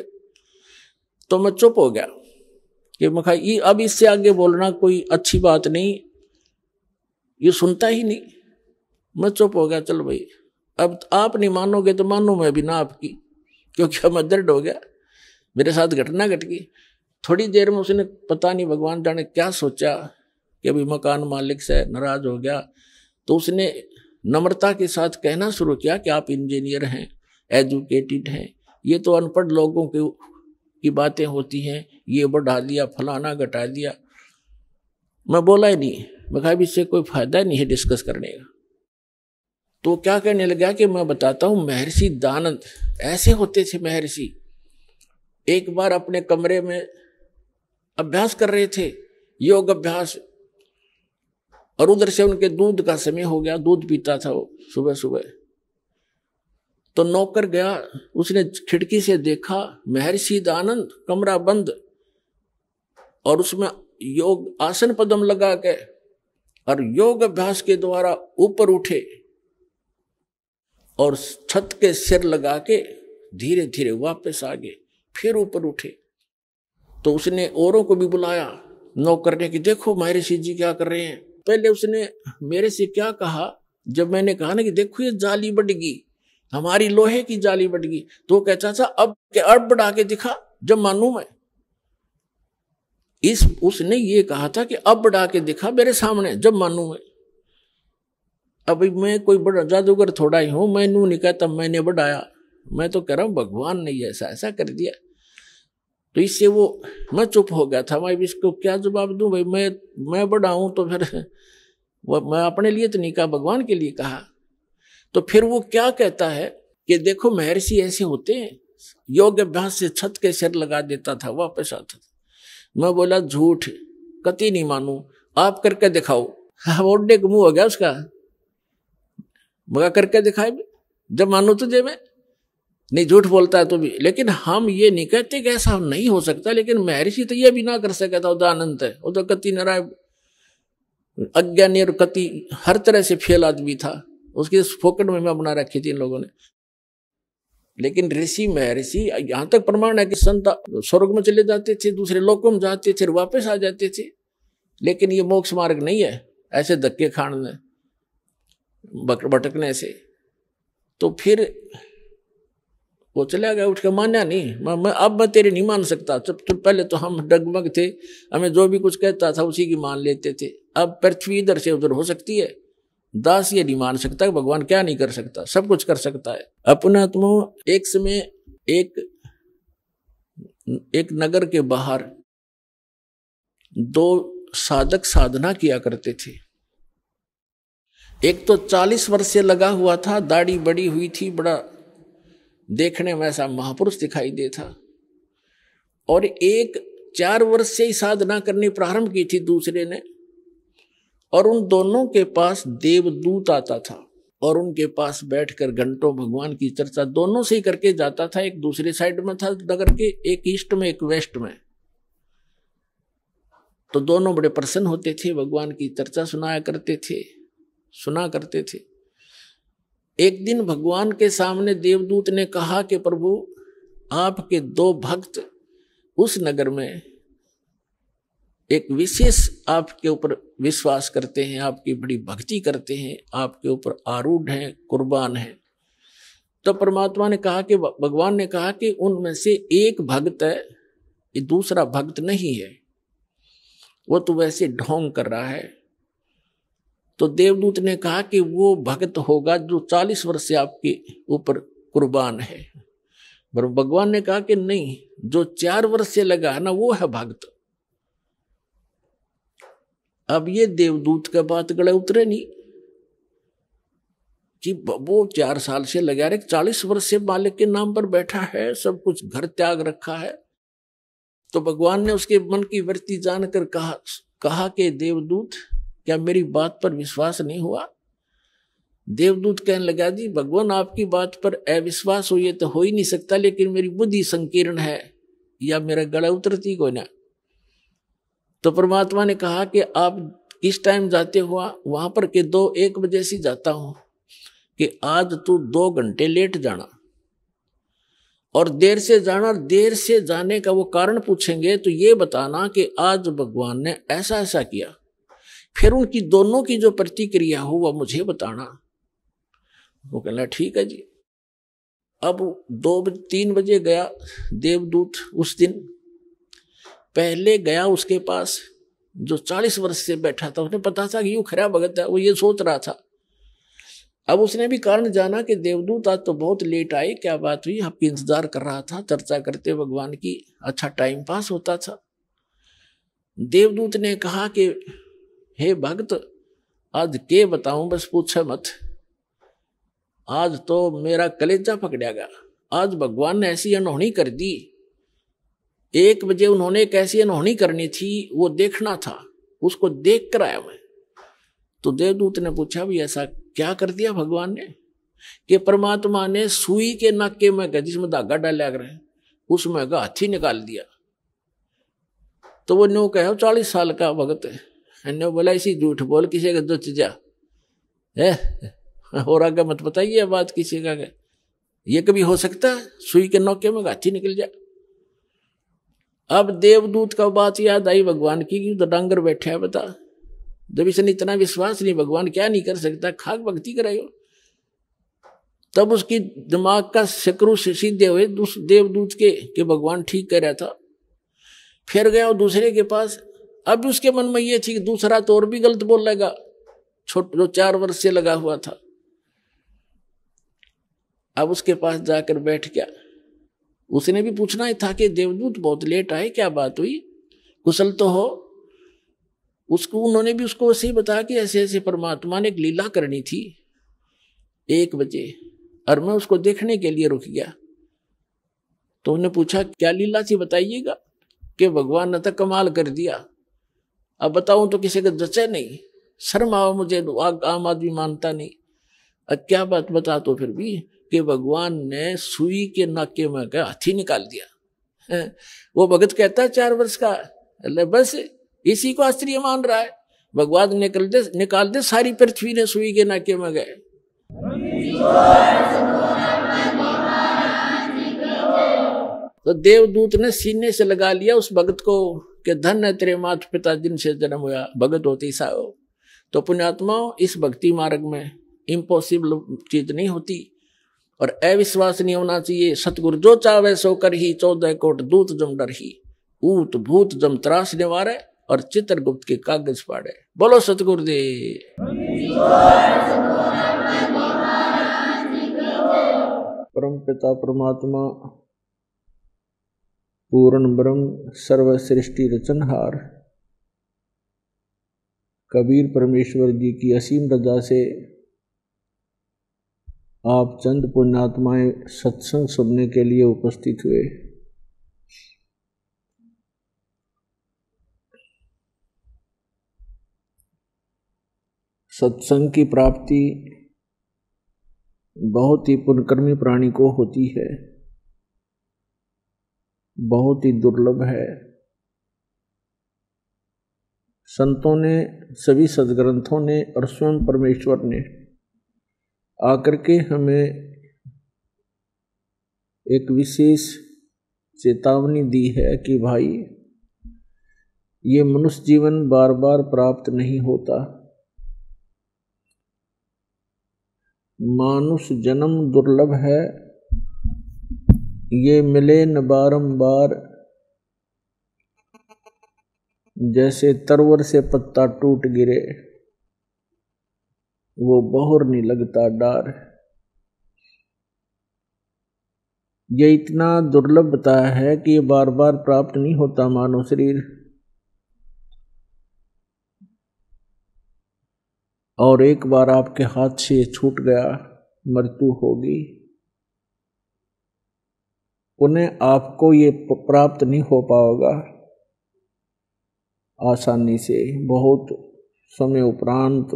तो मैं चुप हो गया कि मैं अब इससे आगे बोलना कोई अच्छी बात नहीं, ये सुनता ही नहीं। मैं चुप हो गया, चल भाई अब आप नहीं मानोगे तो मानू मैं भी ना आपकी, क्योंकि मैं दर्द हो गया, मेरे साथ घटना घट गई। थोड़ी देर में उसने पता नहीं भगवान जाने क्या सोचा कि अभी मकान मालिक से नाराज हो गया। तो उसने नम्रता के साथ कहना शुरू किया कि आप इंजीनियर हैं, एजुकेटेड हैं, ये तो अनपढ़ लोगों की बातें होती हैं, ये बढ़ा दिया, फलाना घटा दिया। मैं बोला ही नहीं, मैं कहा इससे कोई फायदा नहीं है डिस्कस करने का। तो क्या कहने लगा कि मैं बताता हूं, महर्षि दानंद ऐसे होते थे। महर्षि एक बार अपने कमरे में अभ्यास कर रहे थे, योग अभ्यास, और उधर से उनके दूध का समय हो गया, दूध पीता था वो सुबह सुबह। तो नौकर गया, उसने खिड़की से देखा महर्षि दानंद कमरा बंद, और उसमें योग आसन पद्म लगा के और योग अभ्यास के द्वारा ऊपर उठे और छत के सिर लगा के धीरे धीरे वापस आ गए, फिर ऊपर उठे। तो उसने औरों को भी बुलाया नौकर ने कि देखो महर्षि जी क्या कर रहे हैं। पहले उसने मेरे से क्या कहा, जब मैंने कहा ना कि देखो ये जाली बढ़ गई, हमारी लोहे की जाली बढ़ गई, तो कहता था अब बढ़ा के दिखा जब मानू मैं। उसने ये कहा था कि अब बढ़ा के दिखा मेरे सामने जब मानू मैं। अभी मैं कोई बड़ा जादूगर थोड़ा ही हूं, मैं नू नहीं कहता मैंने बढ़ाया, मैं तो कह रहा हूं भगवान ने ऐसा ऐसा कर दिया। तो इससे वो मैं चुप हो गया था, मैं इसको क्या जवाब दूं भाई, मैं बढ़ाऊं तो फिर मैं अपने लिए तो नहीं कहा, भगवान के लिए कहा। तो फिर वो क्या कहता है कि देखो महर्षि ऐसे होते हैं, योग अभ्यास से छत के सिर लगा देता था, वापस आता था। मैं बोला झूठ, कति नहीं मानू, आप करके दिखाओ। ओढ़ने का मुंह हो गया उसका, मगा करके दिखाए जब मानू तुझे मैं नहीं, झूठ बोलता है तो भी। लेकिन हम ये नहीं कहते कि ऐसा नहीं हो सकता, लेकिन महर्षि तो ये भी ना कर सका था, उदानंत है वो तो कति नारायण अज्ञानी और कति हर तरह से फेल आदमी था, उसकी फोकट में बना रखी थी इन लोगों ने। लेकिन ऋषि महर्षि यहां तक प्रमाण है कि संत स्वर्ग में चले जाते थे, दूसरे लोकों में जाते थे, वापस आ जाते थे। लेकिन ये मोक्ष मार्ग नहीं है ऐसे धक्के खाने भटकने से। तो फिर वो चला गया, उठ के माना नहीं। अब मैं तेरे नहीं मान सकता। तो पहले तो हम डगमग थे, हमें जो भी कुछ कहता था उसी की मान लेते थे। अब पृथ्वी इधर से उधर हो सकती है, दास ये नहीं मान सकता भगवान क्या नहीं कर सकता, सब कुछ कर सकता है। अपना तुम एक समय एक नगर के बाहर 2 साधक साधना किया करते थे। एक तो 40 वर्ष से लगा हुआ था, दाढ़ी बड़ी हुई थी, बड़ा देखने में ऐसा महापुरुष दिखाई देता। और एक 4 वर्ष से ही साधना करनी प्रारंभ की थी दूसरे ने, और उन दोनों के पास देवदूत आता था और उनके पास बैठकर घंटों भगवान की चर्चा दोनों से ही करके जाता था। एक दूसरे साइड में था नगर के, एक ईस्ट में एक वेस्ट में। तो दोनों बड़े प्रसन्न होते थे, भगवान की चर्चा सुना करते थे। एक दिन भगवान के सामने देवदूत ने कहा कि प्रभु आपके 2 भक्त उस नगर में एक विशेष आपके ऊपर विश्वास करते हैं, आपकी बड़ी भक्ति करते हैं, आपके ऊपर आरूढ़ हैं, कुर्बान हैं। तो परमात्मा ने कहा कि भगवान ने कहा कि उनमें से एक भक्त है, ये दूसरा भक्त नहीं है, वो तो वैसे ढोंग कर रहा है। तो देवदूत ने कहा कि वो भक्त होगा जो 40 वर्ष से आपके ऊपर कुर्बान है। पर भगवान ने कहा कि नहीं, जो 4 वर्ष से लगा है ना वो है भक्त। अब ये देवदूत का बात गले उतरे नहीं कि वो 4 साल से लगा रहे, 40 वर्ष से मालिक के नाम पर बैठा है, सब कुछ घर त्याग रखा है। तो भगवान ने उसके मन की वृत्ति जानकर कहा कि देवदूत क्या मेरी बात पर विश्वास नहीं हुआ? देवदूत कहने लगा जी भगवान आपकी बात पर अविश्वास हो ये तो हो ही नहीं सकता, लेकिन मेरी बुद्धि संकीर्ण है या मेरा गला उतरती को ना। तो परमात्मा ने कहा कि आप किस टाइम जाते हुआ वहां पर के 1 बजे से जाता हूं कि आज तू 2 घंटे लेट जाना और देर से जाना। और देर से जाने का वो कारण पूछेंगे तो ये बताना कि आज भगवान ने ऐसा ऐसा किया। फिर उनकी दोनों की जो प्रतिक्रिया हो वह मुझे बताना। वो कहना ठीक है जी। अब 2-3 बजे गया देवदूत। उस दिन पहले गया उसके पास जो 40 वर्ष से बैठा था। उसने पता था कि यूं खरा भगत है, वो ये सोच रहा था। अब उसने भी कारण जाना कि देवदूत आज तो बहुत लेट आए, क्या बात हुई, आपकी इंतजार कर रहा था, चर्चा करते भगवान की, अच्छा टाइम पास होता था। देवदूत ने कहा कि हे भक्त, आज के बताऊं, बस पूछे मत, आज तो मेरा कलेजा पकड़ा गया। आज भगवान ने ऐसी अनहोनी कर दी। 1 बजे उन्होंने कैसी अनहोनी करनी थी वो देखना था, उसको देख कर आया मैं। तो देवदूत ने पूछा भी ऐसा क्या कर दिया भगवान ने कि परमात्मा ने सुई के नाके में जिसमें धागा डाला कर उसमें हाथी निकाल दिया। तो वो न्यू कहे 40 साल का भगत है, ने बोला इसी झूठ बोल किसी का जो जा है और आगे मत बताइए बात किसी का, ये कभी हो सकता है सुई के नौके में हाथी निकल जाए। अब देवदूत का बात याद आई भगवान की, तो डांगर बैठा है, बता जब इसने इतना विश्वास नहीं भगवान क्या नहीं कर सकता, खाक भक्ति कराइयो। तब उसकी दिमाग का शक्रु सीधे हुए उस देवदूत के कि भगवान ठीक कह रहा था। फिर गया दूसरे के पास। अब उसके मन में ये थी कि दूसरा तो और भी गलत बोल लेगा, छोटा जो 4 वर्ष से लगा हुआ था। अब उसके पास जाकर बैठ गया। उसने भी पूछना ही था कि देवदूत बहुत लेट आए, क्या बात हुई, कुशल तो हो। उसको उन्होंने भी उसको ऐसे ही बताया कि ऐसे ऐसे परमात्मा ने एक लीला करनी थी 1 बजे, और मैं उसको देखने के लिए रुक गया। तो उन्होंने पूछा क्या लीला थी बताइएगा, कि भगवान ने तो कमाल कर दिया। अब बताऊं तो किसी का जचे नहीं, शर्म आओ मुझे, आम आदमी मानता नहीं। अब क्या बात बता तो फिर भी कि भगवान ने सुई के नाके में का हाथी निकाल दिया। वो भगत कहता है 4 वर्ष का, बस इसी को आश्चर्य मान रहा है। भगवान निकाल दे सारी पृथ्वी ने सुई के नाके में गए। तो देवदूत ने सीने से लगा लिया उस भगत को कि धन है तेरे माता पिता जिनसे जन्म हुआ, भगत होती सा हो। तो पुण्यात्माओं, इस भक्ति मार्ग में इम्पॉसिबल चीज नहीं होती और अविश्वास नहीं होना चाहिए। सतगुरु जो चावे सो कर ही, 14 कोट दूत जम डर ही, ऊत भूत जम त्रास निवारे और चित्रगुप्त के कागज पाड़े। बोलो सतगुरुदेव। परम पिता परमात्मा पूर्ण ब्रह्म सर्व सृष्टि रचनहार कबीर परमेश्वर जी की असीम रजा से आप चंद पुण्यात्माएं सत्संग सुनने के लिए उपस्थित हुए। सत्संग की प्राप्ति बहुत ही पुण्यकर्मी प्राणी को होती है, बहुत ही दुर्लभ है। संतों ने, सभी सद्ग्रंथों ने और स्वयं परमेश्वर ने आकर के हमें एक विशेष चेतावनी दी है कि भाई ये मनुष्य जीवन बार बार प्राप्त नहीं होता, मानुष जन्म दुर्लभ है, ये मिले न बारंबार, जैसे तरवर से पत्ता टूट गिरे वो बहुर नहीं लगता डार। ये इतना दुर्लभ बताया है कि ये बार बार प्राप्त नहीं होता मानव शरीर, और एक बार आपके हाथ से छूट गया मृत्यु होगी। उन्हें आपको ये प्राप्त नहीं हो पाएगा आसानी से, बहुत समय उपरांत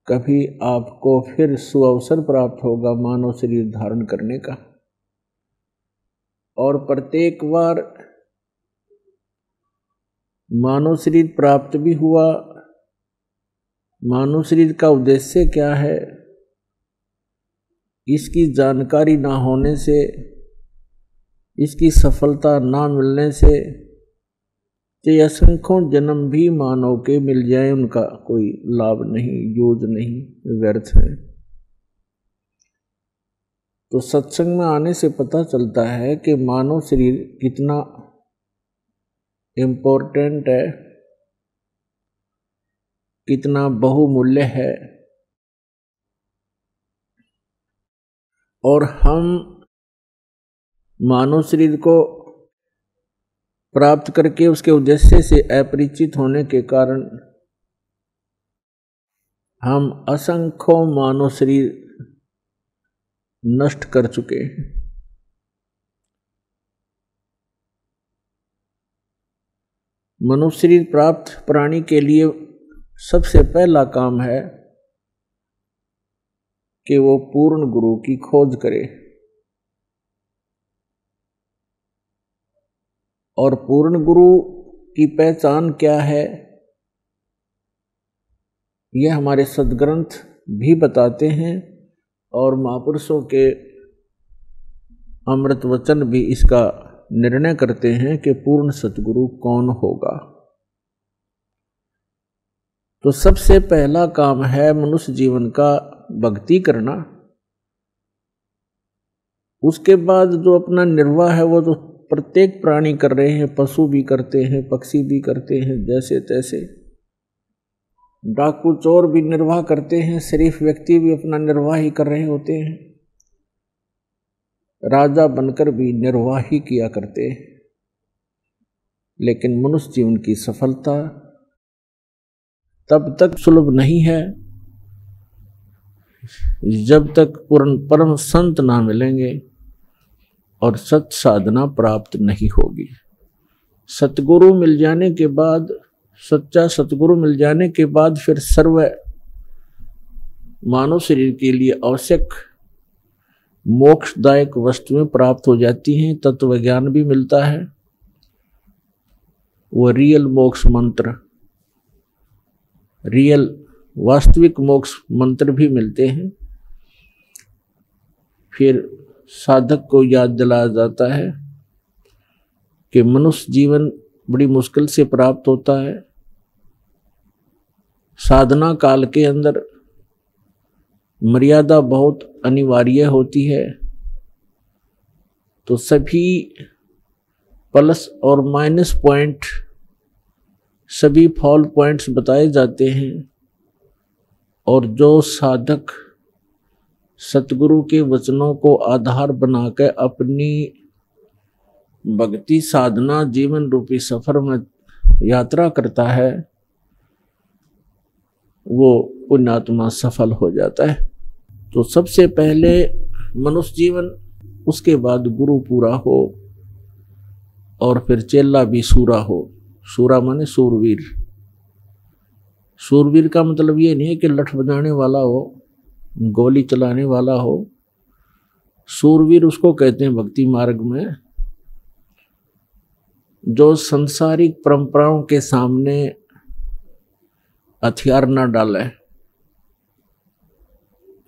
कभी आपको फिर सुअवसर प्राप्त होगा मानव शरीर धारण करने का। और प्रत्येक बार मानव शरीर प्राप्त भी हुआ। मानव शरीर का उद्देश्य क्या है, इसकी जानकारी ना होने से, इसकी सफलता ना मिलने से चाहे असंख्यों जन्म भी मानव के मिल जाए, उनका कोई लाभ नहीं, यूज नहीं, व्यर्थ है। तो सत्संग में आने से पता चलता है कि मानव शरीर कितना इम्पोर्टेंट है, कितना बहुमूल्य है, और हम मानव शरीर को प्राप्त करके उसके उद्देश्य से अपरिचित होने के कारण हम असंख्यों मानव शरीर नष्ट कर चुके हैं। मनुष्य शरीर प्राप्त प्राणी के लिए सबसे पहला काम है कि वो पूर्ण गुरु की खोज करे। और पूर्ण गुरु की पहचान क्या है, यह हमारे सद्ग्रंथ भी बताते हैं और महापुरुषों के अमृत वचन भी इसका निर्णय करते हैं कि पूर्ण सतगुरु कौन होगा। तो सबसे पहला काम है मनुष्य जीवन का भक्ति करना। उसके बाद जो अपना निर्वाह है वो तो प्रत्येक प्राणी कर रहे हैं, पशु भी करते हैं, पक्षी भी करते हैं, जैसे तैसे डाकू चोर भी निर्वाह करते हैं, शरीफ व्यक्ति भी अपना निर्वाह ही कर रहे होते हैं, राजा बनकर भी निर्वाह ही किया करते हैं। लेकिन मनुष्य जीवन की सफलता तब तक सुलभ नहीं है जब तक पूर्ण परम संत ना मिलेंगे और सत साधना प्राप्त नहीं होगी। सतगुरु मिल जाने के बाद, सच्चा सतगुरु मिल जाने के बाद फिर सर्व मानव शरीर के लिए आवश्यक मोक्षदायक वस्तुएं प्राप्त हो जाती हैं। तत्व ज्ञान भी मिलता है, वो रियल मोक्ष मंत्र, रियल वास्तविक मोक्ष मंत्र भी मिलते हैं। फिर साधक को याद दिलाया जाता है कि मनुष्य जीवन बड़ी मुश्किल से प्राप्त होता है। साधना काल के अंदर मर्यादा बहुत अनिवार्य होती है। तो सभी प्लस और माइनस पॉइंट, सभी फॉल पॉइंट्स बताए जाते हैं। और जो साधक सतगुरु के वचनों को आधार बनाकर अपनी भक्ति साधना जीवन रूपी सफर में यात्रा करता है, वो पुण्यात्मा सफल हो जाता है। तो सबसे पहले मनुष्य जीवन, उसके बाद गुरु पूरा हो, और फिर चेला भी सूरा हो। सूरा माने सूरवीर। सूरवीर का मतलब ये नहीं है कि लठ बजाने वाला हो, गोली चलाने वाला हो। सूरवीर उसको कहते हैं भक्ति मार्ग में जो संसारिक परंपराओं के सामने हथियार न डाले।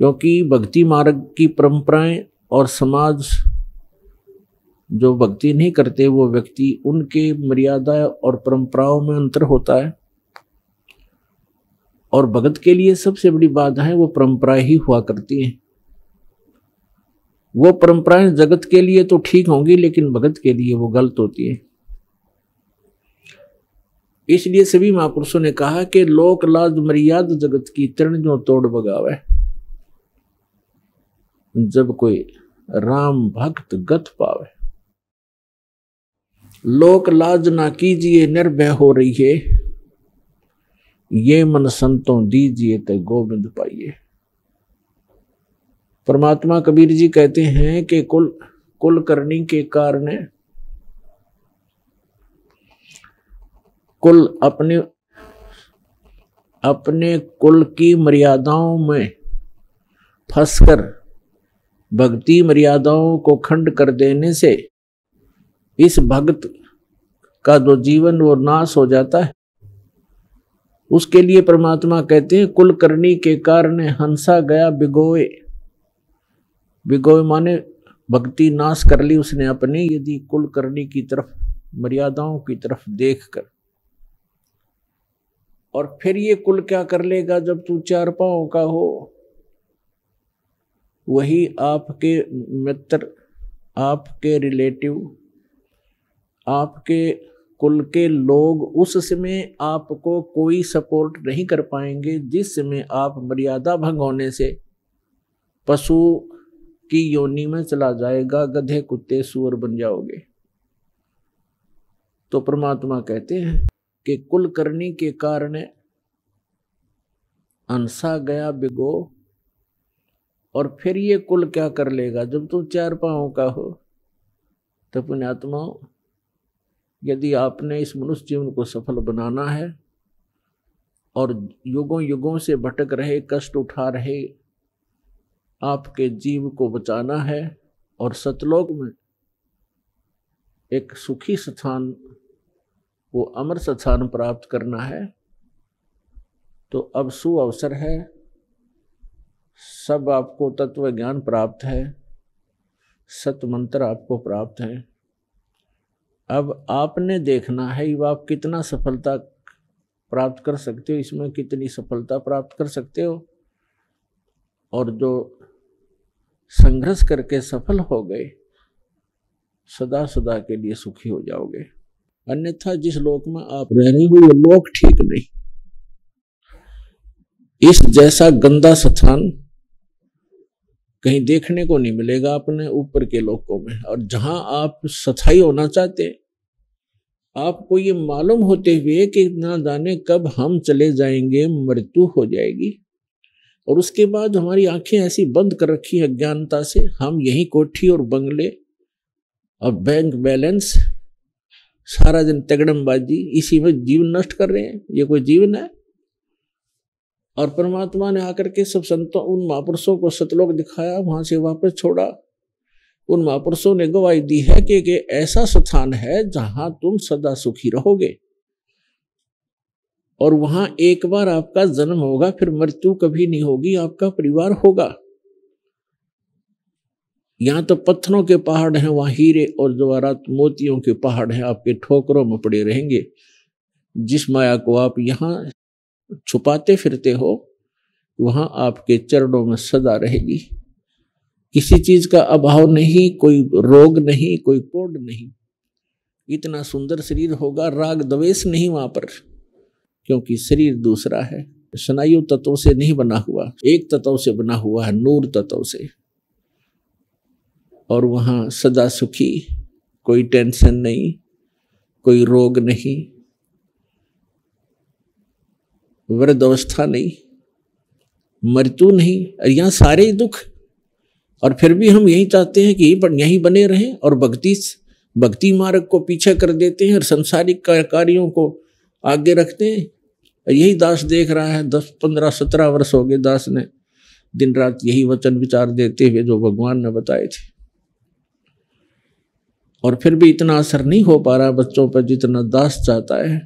क्योंकि भक्ति मार्ग की परंपराएं और समाज जो भक्ति नहीं करते वो व्यक्ति, उनके मर्यादा और परंपराओं में अंतर होता है। और भगत के लिए सबसे बड़ी बात है वो परंपराएं ही हुआ करती हैं। वो परंपराएं जगत के लिए तो ठीक होंगी, लेकिन भगत के लिए वो गलत होती है। इसलिए सभी महापुरुषों ने कहा कि लोक लाज मर्याद जगत की तृण जो तोड़ बगावे। जब कोई राम भक्त गत पावे, लोक लाज ना कीजिए निर्भय हो रही है, ये मन संतों दीजिए ते गोविंद पाइए। परमात्मा कबीर जी कहते हैं कि कुल करनी के कारण कुल अपने कुल की मर्यादाओं में फंसकर भक्ति मर्यादाओं को खंड कर देने से इस भक्त का जो जीवन वो नाश हो जाता है। उसके लिए परमात्मा कहते हैं कुलकर्णी के कारण हंसा गया बिगोए। बिगोए माने भक्ति नाश कर ली उसने अपनी, यदि कुलकर्णी की तरफ, मर्यादाओं की तरफ देखकर। और फिर ये कुल क्या कर लेगा जब तू चार पांव का हो? वही आपके मित्र, आपके रिलेटिव, आपके कुल के लोग उस समय आपको कोई सपोर्ट नहीं कर पाएंगे जिस समय आप मर्यादा भंग होने से पशु की योनि में चला जाएगा, गधे कुत्ते सूअर बन जाओगे। तो परमात्मा कहते हैं कि कुल करने के कारण अंसा गया बिगो। और फिर ये कुल क्या कर लेगा जब तुम चार पांव का हो? तो पुण्यात्मा, यदि आपने इस मनुष्य जीवन को सफल बनाना है और युगों युगों से भटक रहे, कष्ट उठा रहे आपके जीव को बचाना है और सतलोक में एक सुखी स्थान, वो अमर स्थान प्राप्त करना है, तो अब सुअवसर है। सब आपको तत्व ज्ञान प्राप्त है, सत मंत्र आपको प्राप्त है। अब आपने देखना है कि आप कितना सफलता प्राप्त कर सकते हो, इसमें कितनी सफलता प्राप्त कर सकते हो। और जो संघर्ष करके सफल हो गए, सदा सदा के लिए सुखी हो जाओगे। अन्यथा जिस लोक में आप रह रहे हो वो लोक ठीक नहीं। इस जैसा गंदा स्थान कहीं देखने को नहीं मिलेगा अपने ऊपर के लोकों में। और जहां आप सथाई होना चाहते, आपको ये मालूम होते हुए कि ना जाने कब हम चले जाएंगे, मृत्यु हो जाएगी, और उसके बाद हमारी आंखें ऐसी बंद कर रखी है अज्ञानता से, हम यही कोठी और बंगले और बैंक बैलेंस, सारा दिन तगड़मबाजी, इसी में जीवन नष्ट कर रहे हैं। ये कोई जीवन है? और परमात्मा ने आकर के सब संतों, उन महापुरुषों को सतलोक दिखाया, वहां से वापस छोड़ा। उन महापुरुषों ने गवाही दी है कि ऐसा स्थान है जहां तुम सदा सुखी रहोगे, और वहां एक बार आपका जन्म होगा, फिर मृत्यु कभी नहीं होगी, आपका परिवार होगा। यहां तो पत्थरों के पहाड़ हैं, वहां हीरे और जवाहरात मोतियों के पहाड़ हैं, आपके ठोकरों में पड़े रहेंगे। जिस माया को आप यहां छुपाते फिरते हो, वहां आपके चरणों में सदा रहेगी। किसी चीज का अभाव नहीं, कोई रोग नहीं, कोई कोढ़ नहीं। इतना सुंदर शरीर होगा, राग द्वेष नहीं वहां पर, क्योंकि शरीर दूसरा है, स्नायु तत्वों से नहीं बना हुआ, एक तत्व से बना हुआ है, नूर तत्व से। और वहां सदा सुखी, कोई टेंशन नहीं, कोई रोग नहीं, वृद्ध अवस्था नहीं, मृत्यु नहीं, यहाँ सारे ही दुख। और फिर भी हम यही चाहते हैं कि यहीं बने रहें और भक्ति मार्ग को पीछे कर देते हैं और संसारिक कार्यों को आगे रखते हैं। यही दास देख रहा है, 10, 15, 17 वर्ष हो गए दास ने दिन रात यही वचन विचार देते हुए जो भगवान ने बताए थे, और फिर भी इतना असर नहीं हो पा रहा बच्चों पर जितना दास चाहता है,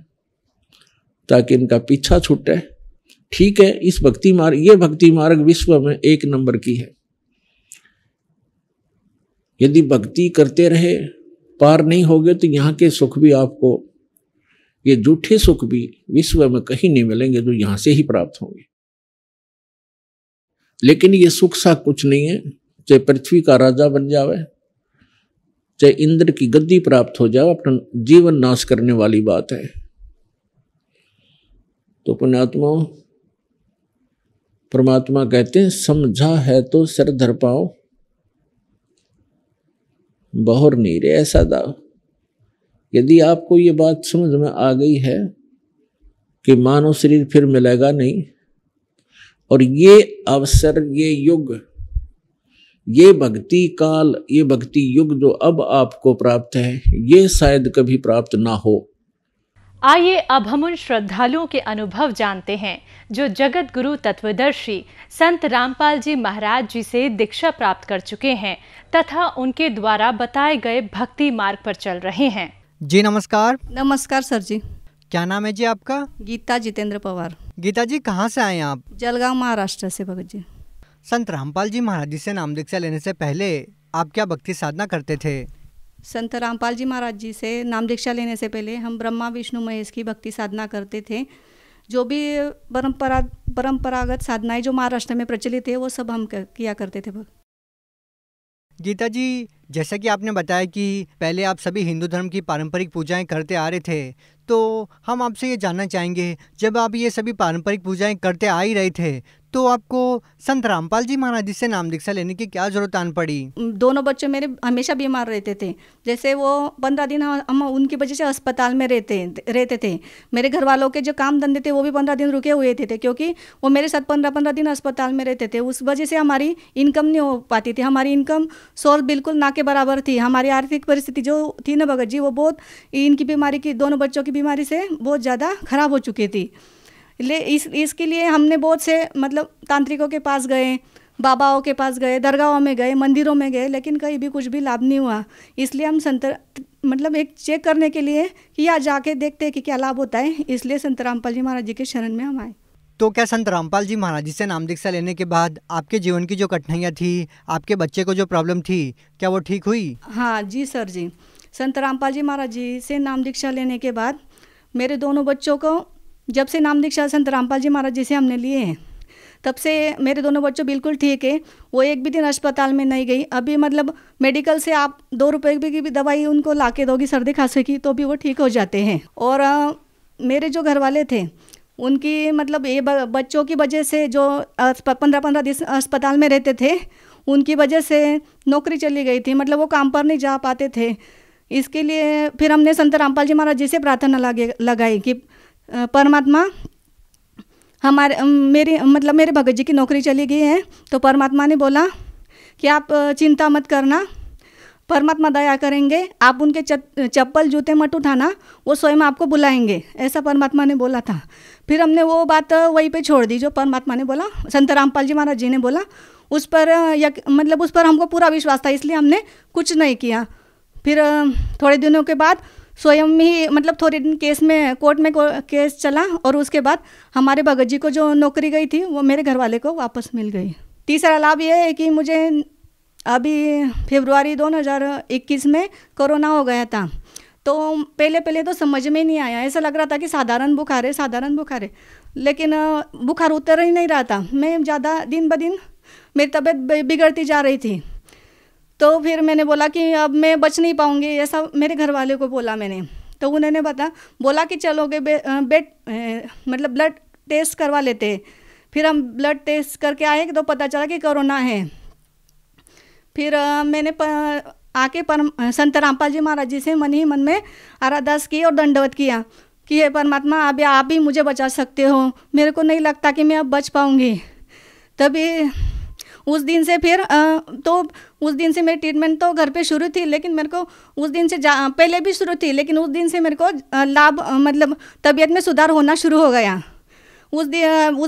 ताकि इनका पीछा छूटे। ठीक है, इस ये भक्ति मार्ग विश्व में 1 नंबर की है। यदि भक्ति करते रहे पार नहीं होगे तो यहाँ के सुख भी आपको, ये झूठे सुख भी विश्व में कहीं नहीं मिलेंगे जो यहां से ही प्राप्त होंगे। लेकिन ये सुख सा कुछ नहीं है, चाहे पृथ्वी का राजा बन जावे, चाहे इंद्र की गद्दी प्राप्त हो जाए, अपना जीवन नाश करने वाली बात है। तो पुण्यात्मा, परमात्मा कहते हैं समझा है तो सिर धर पाओ, बहुर नहीं रे ऐसा दाव। यदि आपको ये बात समझ में आ गई है कि मानव शरीर फिर मिलेगा नहीं, और ये अवसर, ये युग, ये भक्ति काल, ये भक्ति युग जो अब आपको प्राप्त है, ये शायद कभी प्राप्त ना हो। आइए अब हम उन श्रद्धालुओं के अनुभव जानते हैं जो जगत गुरु तत्वदर्शी संत रामपाल जी महाराज जी से दीक्षा प्राप्त कर चुके हैं तथा उनके द्वारा बताए गए भक्ति मार्ग पर चल रहे हैं। जी नमस्कार। नमस्कार सर जी। क्या नाम है जी आपका? गीता जितेंद्र पवार। गीता जी कहाँ से आए हैं आप? जलगांव महाराष्ट्र से भगत जी। संत रामपाल जी महाराज जी से नाम दीक्षा लेने से पहले आप क्या भक्ति साधना करते थे? संत रामपाल जी महाराज जी से नाम दीक्षा लेने से पहले हम ब्रह्मा विष्णु महेश की भक्ति साधना करते थे। जो भी परंपरागत साधनाएं जो महाराष्ट्र में प्रचलित है वो सब हम किया करते थे। गीता जी, जैसा कि आपने बताया कि पहले आप सभी हिंदू धर्म की पारंपरिक पूजाएं करते आ रहे थे, तो हम आपसे ये जानना चाहेंगे, जब आप ये सभी पारंपरिक पूजाएं करते आ ही रहे थे तो आपको संत रामपाल जी महाराज जी से नाम दीक्षा लेने की क्या जरूरत आन पड़ी? दोनों बच्चे मेरे हमेशा बीमार रहते थे। जैसे वो 15 दिन हम उनकी वजह से अस्पताल में रहते थे। मेरे घर वालों के जो काम धंधे थे वो भी 15 दिन रुके हुए थे क्योंकि वो मेरे साथ 15 दिन अस्पताल में रहते थे। उस वजह से हमारी इनकम नहीं हो पाती थी। हमारी इनकम सोर्स बिल्कुल ना के बराबर थी। हमारी आर्थिक परिस्थिति जो थी ना भगत जी, वो बहुत इनकी बीमारी की, दोनों बच्चों की बीमारी से बहुत ज़्यादा खराब हो चुकी थी। इसके लिए हमने बहुत से मतलब तांत्रिकों के पास गए, बाबाओं के पास गए, दरगाहों में गए, मंदिरों में गए, लेकिन कहीं भी कुछ भी लाभ नहीं हुआ। इसलिए हम मतलब एक चेक करने के लिए कि यहाँ जाके देखते हैं कि क्या लाभ होता है, इसलिए संत रामपाल जी महाराज जी के शरण में हम आए। तो क्या संत रामपाल जी महाराज जी से नाम दीक्षा लेने के बाद आपके जीवन की जो कठिनाइयाँ थी, आपके बच्चे को जो प्रॉब्लम थी, क्या वो ठीक हुई? हाँ जी सर जी। संत रामपाल जी महाराज जी से नाम दीक्षा लेने के बाद मेरे दोनों बच्चों को, जब से नाम दीक्षा संत रामपाल जी महाराज जी से हमने लिए हैं, तब से मेरे दोनों बच्चों बिल्कुल ठीक है। वो एक भी दिन अस्पताल में नहीं गई। अभी मतलब मेडिकल से आप 2 रुपये की भी दवाई उनको ला के दोगी सर्दी खांसी की तो भी वो ठीक हो जाते हैं। और मेरे जो घर वाले थे उनकी मतलब ये बच्चों की वजह से जो 15 दिन अस्पताल में रहते थे, उनकी वजह से नौकरी चली गई थी। मतलब वो काम पर नहीं जा पाते थे। इसके लिए फिर हमने संत रामपाल जी महाराज जी से प्रार्थना लगाई कि परमात्मा मेरे भगत जी की नौकरी चली गई है, तो परमात्मा ने बोला कि आप चिंता मत करना, परमात्मा दया करेंगे, आप उनके चप्पल जूते मत उठाना, वो स्वयं आपको बुलाएंगे, ऐसा परमात्मा ने बोला था। फिर हमने वो बात वहीं पे छोड़ दी जो परमात्मा ने बोला, संत रामपाल जी महाराज जी ने बोला, उस पर हमको पूरा विश्वास था, इसलिए हमने कुछ नहीं किया। फिर थोड़े दिनों के बाद स्वयं ही मतलब थोड़े दिन कोर्ट में केस चला और उसके बाद हमारे भगत जी को जो नौकरी गई थी वो मेरे घर वाले को वापस मिल गई। तीसरा लाभ ये है कि मुझे अभी फरवरी 2021 में कोरोना हो गया था। तो पहले तो समझ में नहीं आया, ऐसा लग रहा था कि साधारण बुखार है, लेकिन बुखार उतर ही नहीं रहा था। मैं ज़्यादा दिन ब दिन मेरी तबीयत बिगड़ती जा रही थी। तो फिर मैंने बोला कि अब मैं बच नहीं पाऊँगी, ऐसा मेरे घर वाले को बोला मैंने। तो उन्होंने बोला कि चलोगे मतलब ब्लड टेस्ट करवा लेते। फिर हम ब्लड टेस्ट करके आए तो पता चला कि कोरोना है। फिर मैंने आके संत रामपाल जी महाराज जी से मन ही मन में आराधना की और दंडवत किया कि हे परमात्मा, अब आप ही मुझे बचा सकते हो, मेरे को नहीं लगता कि मैं अब बच पाऊँगी। तभी उस दिन से मेरी ट्रीटमेंट तो घर पे शुरू थी, लेकिन मेरे को उस दिन से पहले भी शुरू थी, लेकिन उस दिन से मेरे को लाभ मतलब तबीयत में सुधार होना शुरू हो गया। उस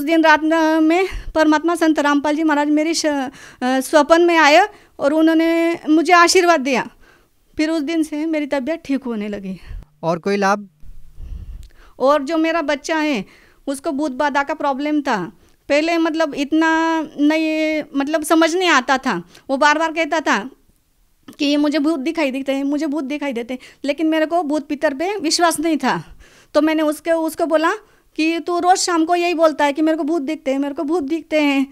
दिन रात में परमात्मा संत रामपाल जी महाराज मेरी स्वप्न में आए और उन्होंने मुझे आशीर्वाद दिया। फिर उस दिन से मेरी तबीयत ठीक होने लगी। और कोई लाभ? और जो मेरा बच्चा है उसको भूत बाधा का प्रॉब्लम था। पहले मतलब इतना नहीं, मतलब समझ नहीं आता था। वो बार बार कहता था कि मुझे भूत दिखाई देते, लेकिन मेरे को भूत पितर पे विश्वास नहीं था। तो मैंने उसको बोला कि तू रोज़ शाम को यही बोलता है कि मेरे को भूत दिखते हैं,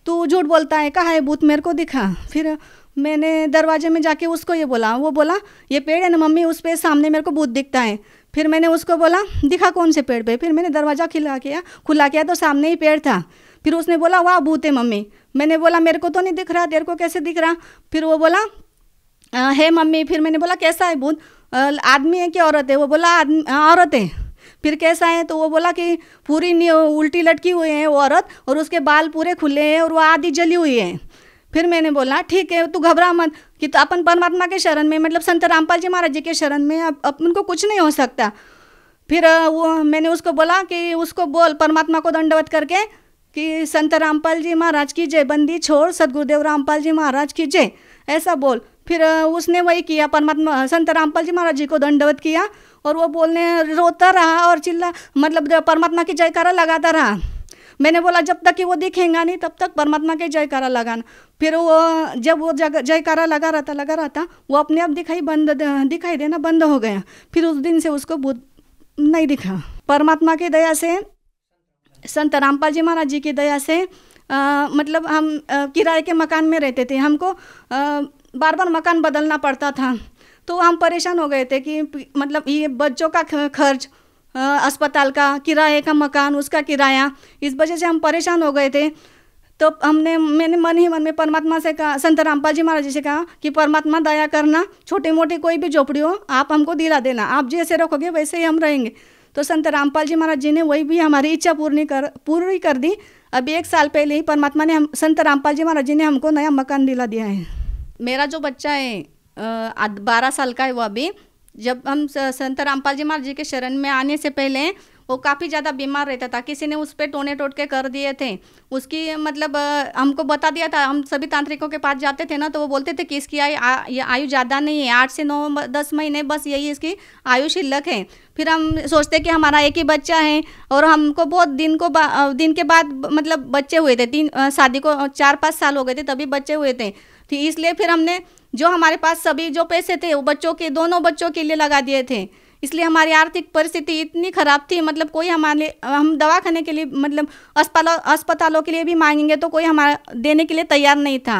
तू झूठ बोलता है, कहाँ है भूत, मेरे को दिखा। फिर मैंने दरवाजे में जाके उसको ये बोला, वो बोला ये पेड़ है ना मम्मी, उस पे सामने मेरे को भूत दिखता है। फिर मैंने उसको बोला दिखा कौन से पेड़ पे। फिर मैंने दरवाज़ा खुला किया तो सामने ही पेड़ था। फिर उसने बोला वाह भूत है मम्मी। मैंने बोला मेरे को तो नहीं दिख रहा, तेरे को कैसे दिख रहा? फिर वो बोला है मम्मी। फिर मैंने बोला कैसा है भूत, आदमी है कि औरत है? वो बोला औरत है। फिर कैसा है? तो वो बोला कि पूरी उल्टी लटकी हुई है वो औरत, और उसके बाल पूरे खुले हैं और वो आधी जली हुई है। फिर मैंने बोला ठीक है, तू घबरा मत, कि तो अपन परमात्मा के शरण में, मतलब संत रामपाल जी महाराज जी के शरण में, अब अपन को कुछ नहीं हो सकता। फिर मैंने उसको बोला कि उसको बोल परमात्मा को दंडवत करके कि संत रामपाल जी महाराज की जय, बंदी छोड़ सदगुरुदेव रामपाल जी महाराज की जय, ऐसा बोल। फिर उसने वही किया, परमात्मा संत रामपाल जी महाराज जी को दंडवत किया और वो बोलने रोता रहा और चिल्ला मतलब परमात्मा की जयकारा लगाता रहा। मैंने बोला जब तक कि वो दिखेगा नहीं तब तक परमात्मा के जयकारा लगाना। फिर वो जब वो जयकारा लगा रहा था वो अपने आप दिखाई देना बंद हो गया। फिर उस दिन से उसको भूत नहीं दिखा। परमात्मा की दया से, संत रामपाल जी महाराज जी की दया से मतलब हम किराए के मकान में रहते थे, हमको बार बार मकान बदलना पड़ता था। तो हम परेशान हो गए थे कि मतलब ये बच्चों का खर्च, अस्पताल का किराए का मकान, उसका किराया, इस वजह से हम परेशान हो गए थे। तो मैंने मन ही मन में परमात्मा से कहा, संत रामपाल जी महाराज जी से कहा कि परमात्मा दया करना, छोटी मोटी कोई भी झोपड़ी हो आप हमको दिला देना, आप जैसे रखोगे वैसे ही हम रहेंगे। तो संत रामपाल जी महाराज जी ने वही भी हमारी इच्छा पूरी कर दी। अभी 1 साल पहले ही परमात्मा ने संत रामपाल जी महाराज जी ने हमको नया मकान दिला दिया है। मेरा जो बच्चा है 12 साल का है, वो अभी जब हम संत रामपाल जी महाराज जी के शरण में आने से पहले वो काफ़ी ज़्यादा बीमार रहता था। किसी ने उस पर टोने टोटके कर दिए थे, उसकी मतलब हमको बता दिया था। हम सभी तांत्रिकों के पास जाते थे ना, तो वो बोलते थे कि इसकी आयु ज़्यादा नहीं है, 8 से 9-10 महीने बस यही इसकी आयु शिल्लक है। फिर हम सोचते कि हमारा एक ही बच्चा है और हमको बहुत दिन के बाद मतलब बच्चे हुए थे। शादी को 4-5 साल हो गए थे तभी बच्चे हुए थे। इसलिए फिर हमने जो हमारे पास सभी जो पैसे थे वो दोनों बच्चों के लिए लगा दिए थे। इसलिए हमारी आर्थिक परिस्थिति इतनी ख़राब थी, मतलब कोई हम दवाखाने के लिए मतलब अस्पतालों के लिए भी मांगेंगे तो कोई हमारा देने के लिए तैयार नहीं था।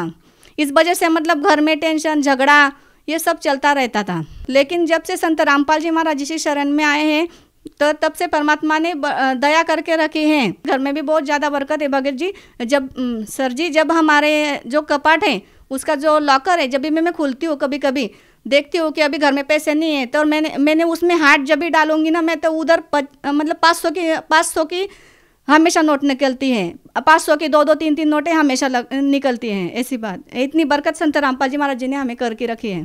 इस वजह से मतलब घर में टेंशन, झगड़ा ये सब चलता रहता था। लेकिन जब से संत रामपाल जी महाराज जी शरण में आए हैं तो तब से परमात्मा ने दया करके रखे हैं। घर में भी बहुत ज़्यादा बरकत है भगत जी। जब हमारे जो कपाट है उसका जो लॉकर है, जब भी मैं खोलती हूँ कभी कभी देखती हूँ कि अभी घर में पैसे नहीं है, तो मैंने उसमें हाथ जब भी डालूंगी ना, मैं तो उधर मतलब 500 की हमेशा नोट निकलती हैं। 500 की 2-2, 3-3 नोटें हमेशा निकलती हैं। ऐसी बात, इतनी बरकत संत रामपाल जी महाराज जी ने हमें करके रखी है।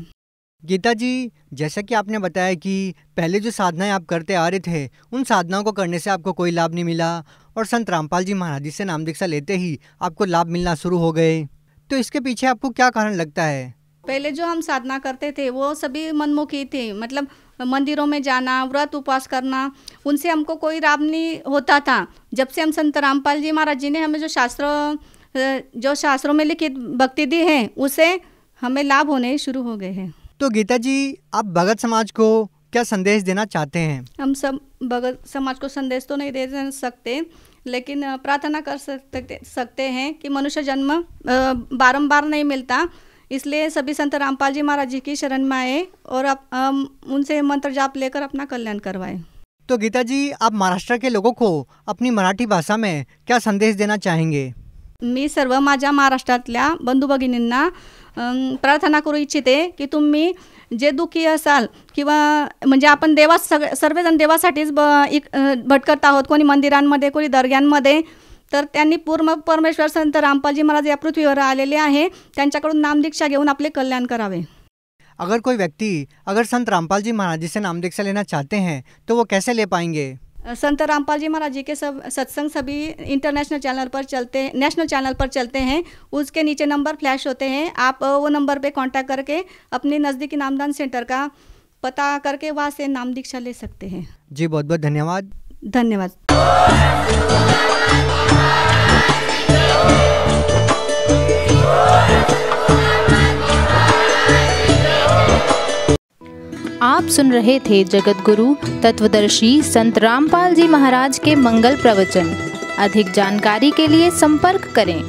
गीता जी, जैसा कि आपने बताया कि पहले जो साधनाएं आप करते आ रहे थे उन साधनाओं को करने से आपको कोई लाभ नहीं मिला और संत रामपाल जी महाराज जी से नाम दीक्षा लेते ही आपको लाभ मिलना शुरू हो गए, तो इसके पीछे आपको क्या कारण लगता है? पहले जो हम साधना करते थे वो सभी मनमुखी थे, मतलब मंदिरों में जाना, व्रत उपवास करना, उनसे हमको कोई लाभ नहीं होता था। जब से हम संत रामपाल जी महाराज जी ने हमें जो शास्त्रों में लिखित भक्ति दी है उससे हमें लाभ होने शुरू हो गए हैं। तो गीता जी, आप भगत समाज को क्या संदेश देना चाहते हैं? हम सब भगत समाज को संदेश तो नहीं दे सकते, लेकिन प्रार्थना कर सकते हैं कि मनुष्य जन्म बारंबार नहीं मिलता, इसलिए सभी संत रामपाल जी महाराज जी की शरण में आए और उनसे मंत्र जाप लेकर अपना कल्याण करवाएं। तो गीता जी, आप महाराष्ट्र के लोगों को अपनी मराठी भाषा में क्या संदेश देना चाहेंगे? मी सर्व माझ्या महाराष्ट्रातल्या बंधू भगिनींना प्रार्थना करू इच्छिते की तुम्ही जे दुःखी असाल किंवा म्हणजे आपण सर्वजण देवासाठीच भटकत आहोत, कोणी मंदिरांमध्ये, कोणी दर्ग्यांमध्ये, तर त्यांनी पूर्ण परमेश्वर संत रामपाल जी महाराज या पृथ्वीवर आलेले आहे, त्यांच्याकडून नामदीक्षा घेऊन आपले कल्याण करावे। अगर कोई व्यक्ति संत रामपाल जी महाराज जी से नाम दीक्षा लेना चाहते हैं तो वो कैसे ले पाएंगे? संत रामपाल जी महाराज जी के सब सत्संग सभी नेशनल चैनल पर चलते हैं। उसके नीचे नंबर फ्लैश होते हैं, आप वो नंबर पे कांटेक्ट करके अपने नज़दीकी नामदान सेंटर का पता करके वहाँ से नाम दीक्षा ले सकते हैं। जी, बहुत बहुत धन्यवाद। धन्यवाद। आप सुन रहे थे जगत गुरु तत्वदर्शी संत रामपाल जी महाराज के मंगल प्रवचन। अधिक जानकारी के लिए संपर्क करें